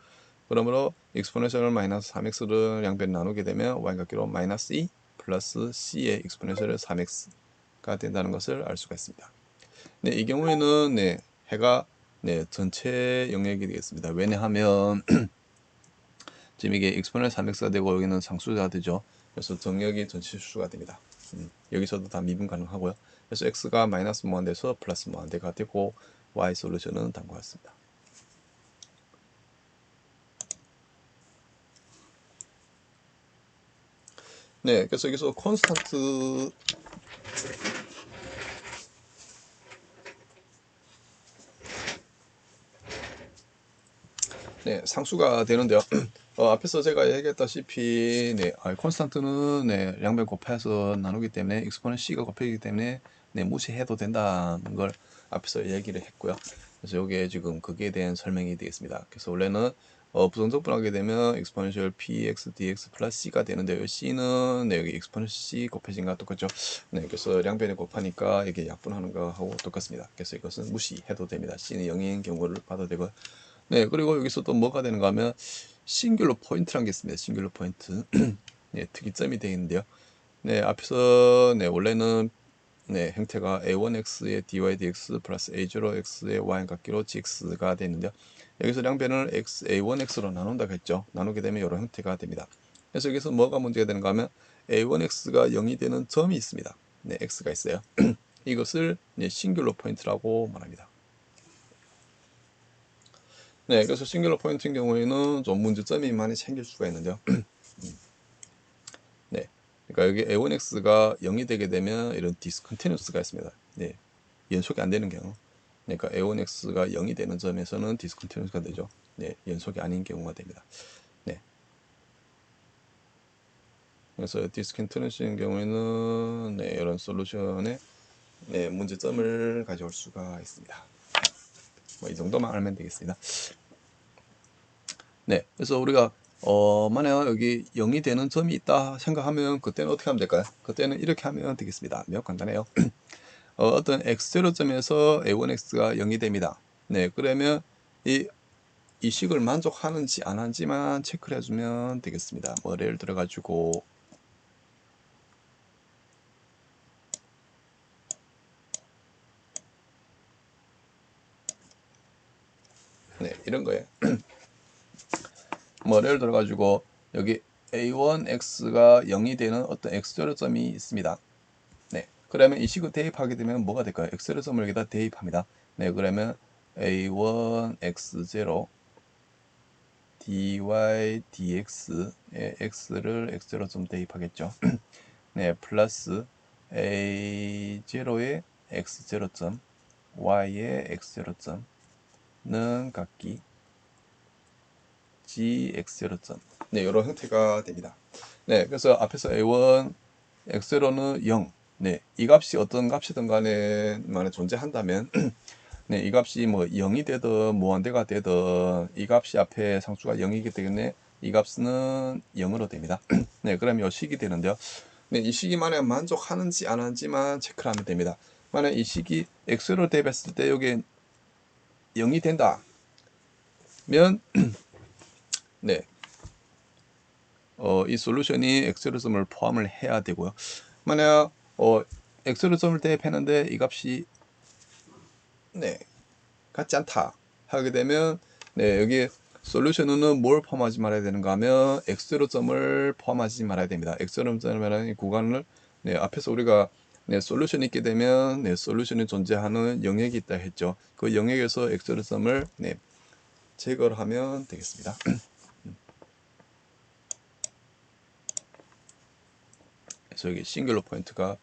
그러므로 exponential 마이너스 3x를 양변 나누게 되면 y 같기로 마이너스 2 플러스 c의 exponential 3x가 된다는 것을 알 수가 있습니다. 네, 이 경우에는 네, 해가 네, 전체 영역이 되겠습니다. 왜냐하면 지금 이게 exponential 3x가 되고 여기는 상수가 되죠. 그래서 정역이 전체 수가 됩니다. 여기서도 다 미분 가능하고요. 그래서 x가 마이너스 무한대에서 플러스 무한대가 되고 y 솔루션은 다음과 같습니다. 네, 그래서 여기서 콘스탄트 네, 상수가 되는데요. 앞에서 제가 얘기했다시피 네, 콘스탄트는 네, 양변 곱해서 나누기 때문에 exponent c가 곱해지기 때문에 네, 무시해도 된다는 걸 앞에서 얘기를 했고요. 그래서 이게 지금 거기에 대한 설명이 되겠습니다. 그래서 원래는 부정적분하게 되면 exponential px dx 플러스 c가 되는데요. c는 네, 여기 exponential c 곱해진 거와 똑같죠. 네, 그래서 양변에 곱하니까 이게 약분하는 거하고 똑같습니다. 그래서 이것은 무시해도 됩니다. c는 0인 경우를 봐도 되고 네, 그리고 여기서 또 뭐가 되는가 하면 싱귤러 포인트라는 게 있습니다. 싱귤러 포인트. 네, 특이점이 되어 있는데요. 네, 앞에서 네, 원래는 네, 형태가 a1x의 dy dx 플러스 a0x의 y 같기로 gx가 되는데요. 여기서 양변을 x a1x로 나눈다고 했죠. 나누게 되면 이런 형태가 됩니다. 그래서 여기서 뭐가 문제가 되는가 하면 a1x가 0이 되는 점이 있습니다. 네, x가 있어요. 이것을 네, 싱귤러 포인트라고 말합니다. 네, 그래서 싱귤러 포인트인 경우에는 좀 문제점이 많이 생길 수가 있는데요. 네, 그러니까 여기 a1x가 0이 되게 되면 이런 디스컨티뉴스가 있습니다. 네, 연속이 안 되는 경우. 그러니까 a1x가 0이 되는 점에서는 디스컨티뉴스가 되죠. 네, 연속이 아닌 경우가 됩니다. 네, 그래서 디스컨티뉴스인 경우에는 네, 이런 솔루션에 네, 문제점을 가져올 수가 있습니다. 뭐 이 정도만 알면 되겠습니다. 네, 그래서 우리가 만약 여기 0이 되는 점이 있다 생각하면 그때는 어떻게 하면 될까요? 그때는 이렇게 하면 되겠습니다. 매우 간단해요. 어떤 x0점에서 a1x가 0이 됩니다. 네, 그러면 이 식을 만족하는지 안 하는지만 체크를 해주면 되겠습니다. 뭐 예를 들어 가지고 네, 이런 거예요. 뭐 예를 들어 가지고 여기 a1x가 0이 되는 어떤 x0점이 있습니다. 네, 그러면 이 식을 대입하게 되면 뭐가 될까요? x0점을 여기다 대입합니다. 네, 그러면 a1 x0 dy dx에 x를 x0점 대입하겠죠. 네, 플러스 a0의 x0점 y의 x0점는 각기 gx0점 네, 이런 형태가 됩니다. 네, 그래서 앞에서 a1 x0는 0 네, 이 값이 어떤 값이든 간에 만약 존재한다면 네, 이 값이 뭐 0이 되든 무한대가 되든 이 값이 앞에 상수가 0이기 때문에 이 값은 0으로 됩니다. 네, 그럼 이 식이 되는데요. 네, 이 식이 만약 만족하는지 안 하는지만 체크를 하면 됩니다. 만약 이 식이 x로 대입했을 때 여기 0이 된다면 네, 이 솔루션이 x로점을 포함을 해야 되고요. 만약 x로점을 대입했는데 이 값이 네, 같지 않다 하게 되면 네, 여기 솔루션은 뭘 포함하지 말아야 되는가 하면 x0점을 포함하지 말아야 됩니다. x0점이라는 이 구간을 앞에서 우리가 솔루션이 있게 되면 솔루션이 존재하는 영역이 있다 했죠. 그 영역에서 x0점을 제거를 하면 되겠습니다. 그래서 여기 싱글러 포인트가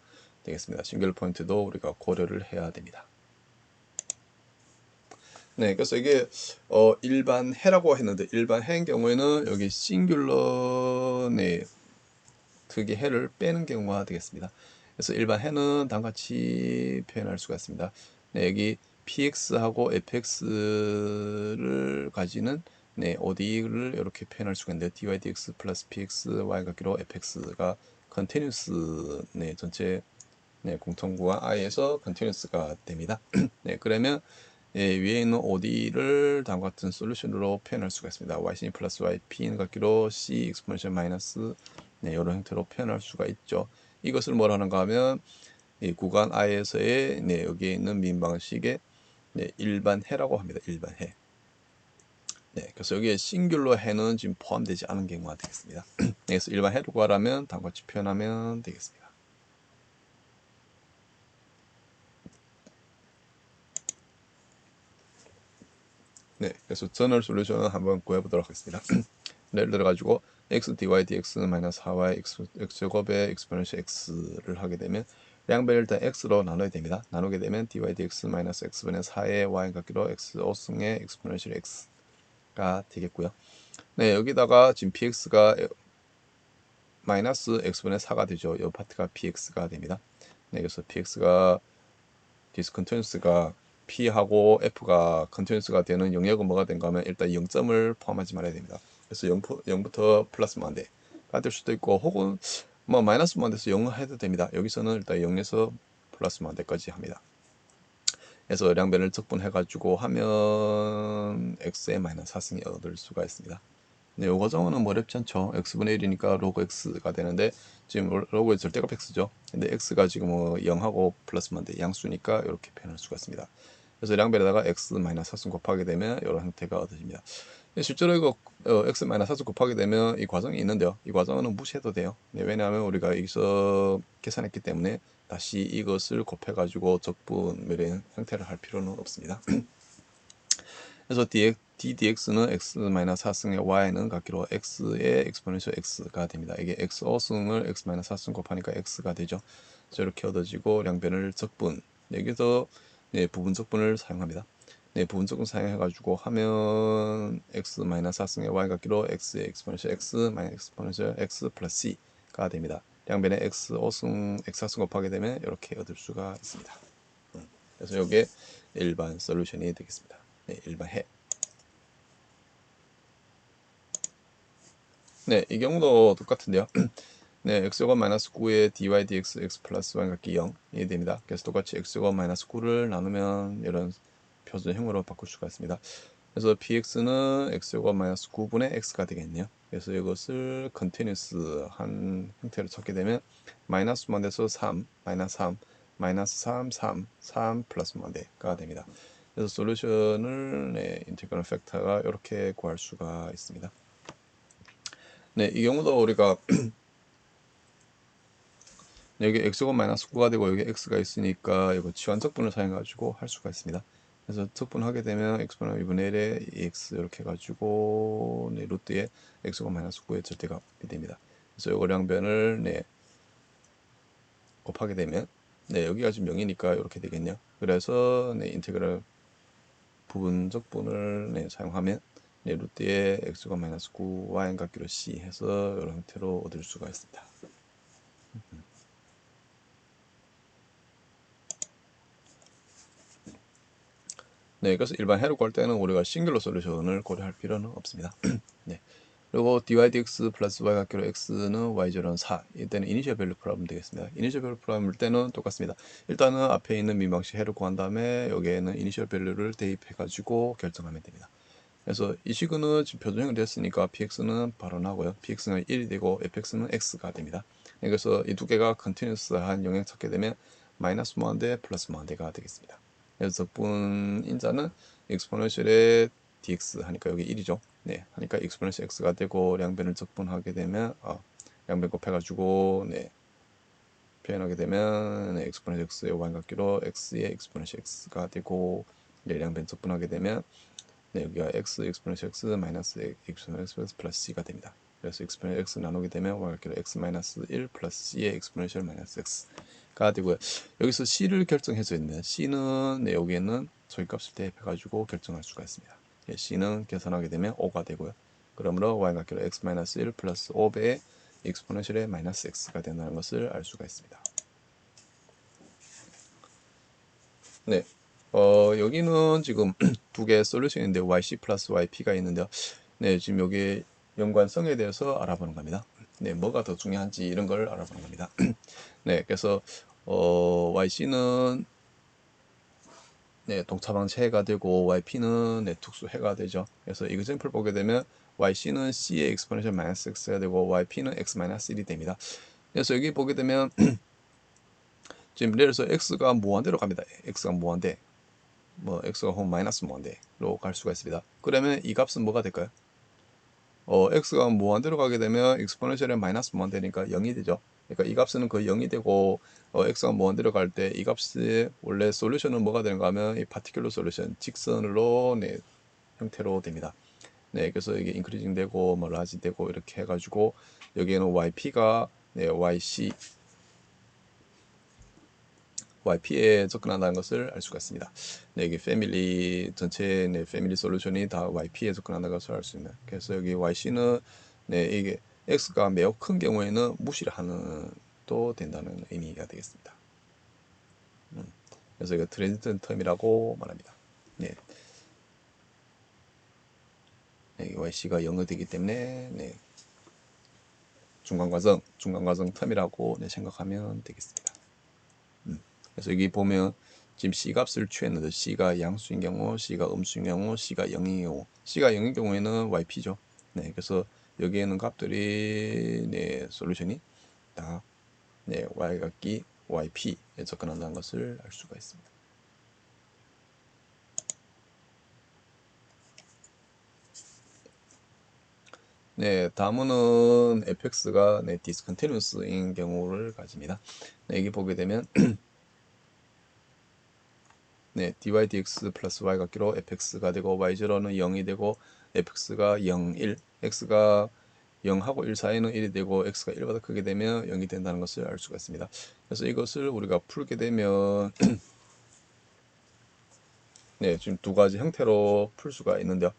되겠습니다. 싱글러 포인트도 우리가 고려를 해야 됩니다. 그래서 이게 일반 해라고 했는데 일반 해인 경우에는 여기 싱귤러 특이 해를 빼는 경우가 되겠습니다. 그래서 일반 해는 다음같이 표현할 수가 있습니다. 여기 px하고 fx를 가지는 OD를 이렇게 표현할 수가 있는데 dy dx 플러스 px y 같기로 fx가 continuous 전체 공통구간 i에서 continuous가 됩니다. 그러면 위에 있는 OD를 다음과 같은 솔루션으로 표현할 수가 있습니다. yc 플러스 yp인 같기로 c exponential 마이너스 이런 형태로 표현할 수가 있죠. 이것을 뭐라는가 하면 이 구간 i에서의 여기에 있는 미분방식의 일반 해라고 합니다. 일반 해. 그래서 여기에 싱귤러 해는 지금 포함되지 않은 경우가 되겠습니다. 그래서 일반 해로 구하라면 다음과 같이 표현하면 되겠습니다. 그래서 저널 솔루션을 한번 구해보도록 하겠습니다. 예를 들어 가지고 x dy dx 마이너스 4y x제곱의 exponential x를 하게 되면 양변을 일단 x로 나눠야 됩니다. 나누게 되면 dy dx 마이너스 x분의 4의 y 같기로 x 5승의 exponential x가 되겠고요. 여기다가 지금 px가 마이너스 x분의 4가 되죠. 이 파트가 px가 됩니다. 그래서 px가 디스컨티뉴스가 P하고 F가 컨티뉴스가 되는 영역은 뭐가 된가 하면 일단 0점을 포함하지 말아야 됩니다. 그래서 0부터 플러스만 안 돼가 될 수도 있고 혹은 뭐 마이너스만 돼서 0을 해도 됩니다. 여기서는 일단 0에서 플러스만 안 돼까지 합니다. 그래서 양변을 적분해 가지고 하면 x의 마이너스 4승이 얻을 수가 있습니다. 이 과정은 뭐 어렵지 않죠. x분의 1이니까 로그 x가 되는데 지금 로그의 절대값 x죠. 근데 x가 지금 뭐 0하고 플러스만 돼 양수니까 이렇게 표현할 수가 있습니다. 그래서 양변에다가 x 마이너스 4승 곱하게 되면 이런 형태가 얻어집니다. 실제로 이거 x 마이너스 4승 곱하게 되면 이 과정이 있는데요. 이 과정은 무시해도 돼요. 왜냐하면 우리가 여기서 계산했기 때문에 다시 이것을 곱해가지고 적분멸의 형태를 할 필요는 없습니다. 그래서 ddx는 x-4승의 y는 같기로 x의 exponential x가 됩니다. 이게 x 5승을 x-4승 곱하니까 x가 되죠. 그래서 이렇게 얻어지고 양변을 적분, 여기서 부분 적분을 사용합니다. 부분 적분 사용해가지고 하면 x-4승의 y 같기로 x의 exponential x-exponential x 플러스 c가 됩니다. 양변에 x 5승, x 4승 곱하게 되면 이렇게 얻을 수가 있습니다. 그래서 이게 일반 솔루션이 되겠습니다. 일반 해. 이 경우도 똑같은데요. x제곱 마이너스 9의 dy dx x 플러스 y 같기 0이 됩니다. 그래서 똑같이 x제곱 마이너스 9를 나누면 이런 표준형으로 바꿀 수가 있습니다. 그래서 px는 x제곱 마이너스 9분의 x가 되겠네요. 그래서 이것을 컨티뉴스 한 형태로 찾게 되면 마이너스 만 돼서 3, 마이너스 3, 마이너스 3, 3, 3 플러스 만 돼가 됩니다. 그래서 솔루션을 인테그럴 팩터가 이렇게 구할 수가 있습니다. 이 경우도 우리가 여기 x가 마이너스 9가 되고 여기 x가 있으니까 이거 치환적분을 사용해 가지고 할 수가 있습니다. 그래서 적분하게 되면 x분의 2분의 1에 2x 이렇게 해가지고 루트에 x가 마이너스 9의 절대값이 됩니다. 그래서 요거 양변을 곱하게 되면 여기가 지금 0이니까 이렇게 되겠네요. 그래서 인테그럴 부분적분을 사용하면 루트에 x가 마이너스 9 y 같기로 c 해서 이런 형태로 얻을 수가 있습니다. 그래서 일반 해로 구할 때는 우리가 싱글러 솔루션을 고려할 필요는 없습니다. 그리고 dy dx 플러스 y 같기로 x는 y0는 4. 이때는 이니셜 밸류 프로블럼 되겠습니다. 이니셜 밸류 프로블럼일 때는 똑같습니다. 일단은 앞에 있는 민방식 해를 구한 다음에 여기에는 이니셜 밸류를 대입해 가지고 결정하면 됩니다. 그래서 이 식은 지금 표준형이 됐으니까 px는 바로 나오고요. px는 1이 되고 fx는 x가 됩니다. 그래서 이 두 개가 컨티뉴스한 영역 찾게 되면 마이너스 무한대 플러스 무한대가 되겠습니다. 그래서 적분 인자는 exponential의 dx 하니까 여기 1이죠. 네, 하니까 exponential x가 되고 양변을 적분하게 되면 양변 곱해가지고 네, 표현하게 되면 네, exponential x의 y값기로 x의 exponential x가 되고 네, 양변 적분하게 되면 네, 여기가 x exponential x 마이너스 exponential x 플러스 c가 됩니다. 그래서 exponential x 나누게 되면 y값기로 x 마이너스 1 플러스 c의 exponential 마이너스 x가 되고요. 여기서 c를 결정해서 있는 c는 네, 여기에는 소위값을 대입해가지고 결정할 수가 있습니다. 예, c는 계산하게 되면 5가 되고요. 그러므로 y값기로 x 마이너스 1 플러스 5배의 exponential의 마이너스 x가 된다는 것을 알 수가 있습니다. 네. 여기는 지금 두 개의 솔루션인데 yc 플러스 yp가 있는데요. 네, 지금 여기 연관성에 대해서 알아보는 겁니다. 네, 뭐가 더 중요한지 이런 걸 알아보는 겁니다. 네, 그래서 yc는 네, 동차방체가 되고 yp는 네, 특수해가 되죠. 그래서 이그젬플 보게 되면 yc는 c의 exponential 마이너스 x가 되고 yp는 x 마이너스 1이 됩니다. 그래서 여기 보게 되면 지금 예를 들어서 x가 무한대로 갑니다. x가 무한대. 뭐 x가 혹은 마이너스 무한대로 갈 수가 있습니다. 그러면 이 값은 뭐가 될까요? x가 무한대로 가게 되면 exponential은 마이너스 무한대니까 0이 되죠. 그러니까 이 값은 거의 0이 되고 x가 무한대로 갈 때 이 값의 원래 솔루션은 뭐가 되는가 하면 이 파티큘러 솔루션 직선으로 네, 형태로 됩니다. 네, 그래서 이게 인크리징 되고 뭐 라지 되고 이렇게 해가지고 여기에는 yp가 네, yp에 접근한다는 것을 알 수가 있습니다. 네, 이게 패밀리 전체 네, 패밀리 솔루션이 다 yp에 접근한다는 것을 알 수 있는. 그래서 여기 yc는 네, 이게 x가 매우 큰 경우에는 무시를 하는 또 된다는 의미가 되겠습니다. 그래서 이거 트랜지턴 텀이라고 말합니다. 네, 네 yc가 0이 되기 때문에 네, 중간과정 텀이라고 네, 생각하면 되겠습니다. 그래서 여기 보면 지금 C 값을 취했는데 C가 양수인 경우, C가 음수인 경우, C가 0인 경우, C가 0인 경우에는 YP죠. 네, 그래서 여기에는 값들이 네, 솔루션이 다 네, Y값기 YP에 접근한다는 것을 알 수가 있습니다. 네, 다음은 fx가 네, discontinuous인 경우를 가집니다. 네, 여기 보게 되면 네, dy dx 플러스 y 같기로 fx가 되고 y0는 0이 되고 fx가 0, 1, x가 0하고 1 사이는 1이 되고 x가 1보다 크게 되면 0이 된다는 것을 알 수가 있습니다. 그래서 이것을 우리가 풀게 되면 네, 지금 두 가지 형태로 풀 수가 있는데요.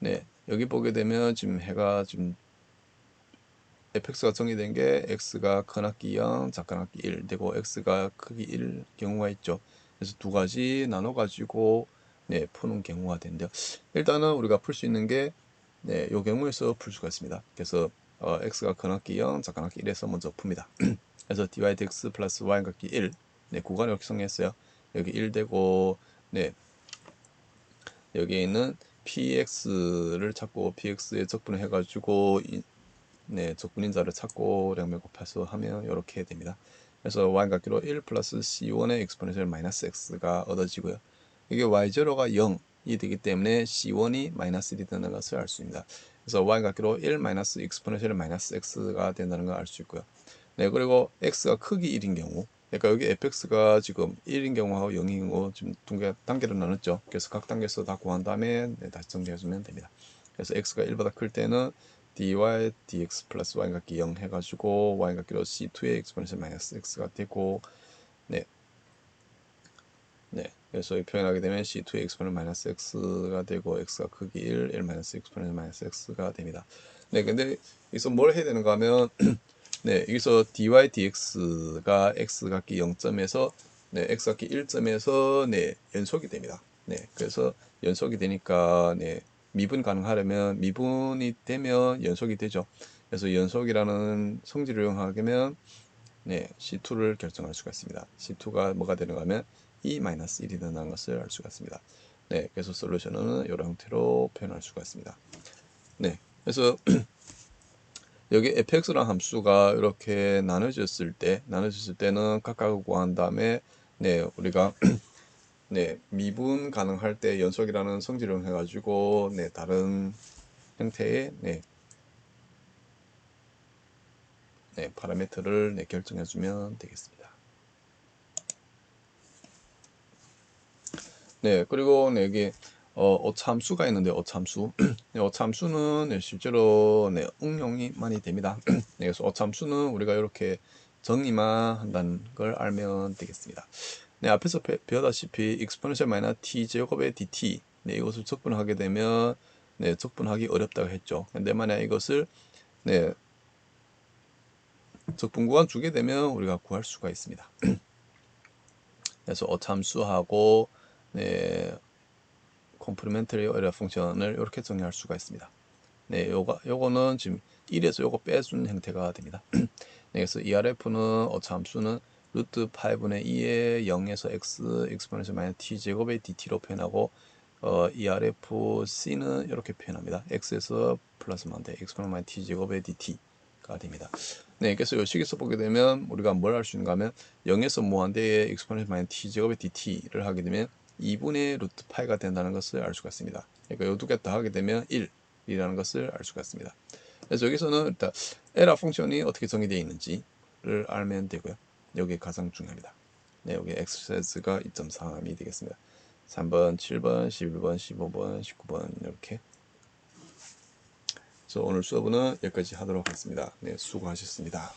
네, 여기 보게 되면 지금 해가 지금 fx가 정의된 게 x가 큰 합기 0, 작은 합기 1 되고 x가 크기 1 경우가 있죠. 그래서 두 가지 나눠 가지고 네, 푸는 경우가 되는데요. 일단은 우리가 풀 수 있는 게 네, 요 경우에서 풀 수가 있습니다. 그래서 x가 큰 합기 0, 작은 합기 1에서 먼저 풉니다. 그래서 dy dx 플러스 y 값기 1 네, 구간을 이렇게 정했어요. 여기 1 되고 네, 여기에 있는 px를 찾고 px에 적분을 해가지고 네, 적분인자를 찾고 양면 곱해서 하면 이렇게 됩니다. 그래서 y 같기로 1 플러스 c1의 exponential 마이너스 x가 얻어지고요. 이게 y0가 0이 되기 때문에 c1이 마이너스 1이 되는 것을 알 수 있습니다. 그래서 y 같기로 1 마이너스 exponential 마이너스 x가 된다는 걸 알 수 있고요. 네, 그리고 x가 크기 1인 경우, 그러니까 여기 fx가 지금 1인 경우하고 0인 경우 지금 두 개 단계로 나눴죠. 그래서 각 단계에서 다 구한 다음에 네, 다시 정리해주면 됩니다. 그래서 x가 1보다 클 때는 dy dx 플러스 y 같기 0 해가지고 y 같기로 c2의 exponential 마이너스 x가 되고 네, 네. 그래서 표현하게 되면 c2의 exponential 마이너스 x가 되고 x가 크기 1 마이너스 exponential 마이너스 x가 됩니다. 네, 근데 여기서 뭘 해야 되는가 하면 네, 여기서 dy dx가 x 같기 0점에서 네, x 같기 1점에서 네, 연속이 됩니다. 네, 그래서 연속이 되니까 네, 미분 가능하려면 미분이 되면 연속이 되죠. 그래서 연속이라는 성질을 이용하면 네, C2를 결정할 수가 있습니다. C2가 뭐가 되는가 하면 2-1이 된다는 것을 알 수가 있습니다. 네, 그래서 솔루션은 이런 형태로 표현할 수가 있습니다. 네, 그래서 여기 fx라는 함수가 이렇게 나눠졌을 때는 각각을 구한 다음에 네, 우리가 네, 미분 가능할 때 연속이라는 성질을 해가지고 네, 다른 형태의 파라미터를 결정해주면 되겠습니다. 네, 그리고 여기 어참수가 있는데 어참수. 네, 어참수는 실제로 응용이 많이 됩니다. 그래서 어참수는 우리가 이렇게 정의만 한다는 걸 알면 되겠습니다. 네, 앞에서 배웠다시피 exponential 마이너스 t 제곱의 dt. 네, 이것을 적분하게 되면 적분하기 어렵다고 했죠. 근데 만약 이것을 적분구간 주게 되면 우리가 구할 수가 있습니다. 그래서 어참수하고 컴플리멘터리 어레 펑션을 이렇게 정의할 수가 있습니다. 네, 요거는 지금 1에서 요거 빼준 형태가 됩니다. 네, 그래서 ERF는 어참수는 루트 8분의 2의 0에서 x exponential 마이너스 t 제곱의 dt로 표현하고 ERFC는 이렇게 표현합니다. x에서 플러스 만대 exponential 마이너스 t 제곱의 dt가 됩니다. 네, 그래서 이 식에서 보게 되면 우리가 뭘 할 수 있는가 하면 0에서 무한대의 exponential 마이너스 t 제곱의 dt를 하게 되면 2분의 루트 파이가 된다는 것을 알 수가 있습니다. 그러니까 이 두 개 더 하게 되면 1이라는 것을 알 수가 있습니다. 그래서 여기서는 일단 에라 펑션이 어떻게 정의되어 있는지를 알면 되고요. 여기 가장 중요합니다. 네, 여기 x가 2.3이 되겠습니다. 3번, 7번, 11번, 15번, 19번 이렇게. 그래서 오늘 수업은 여기까지 하도록 하겠습니다. 네, 수고하셨습니다.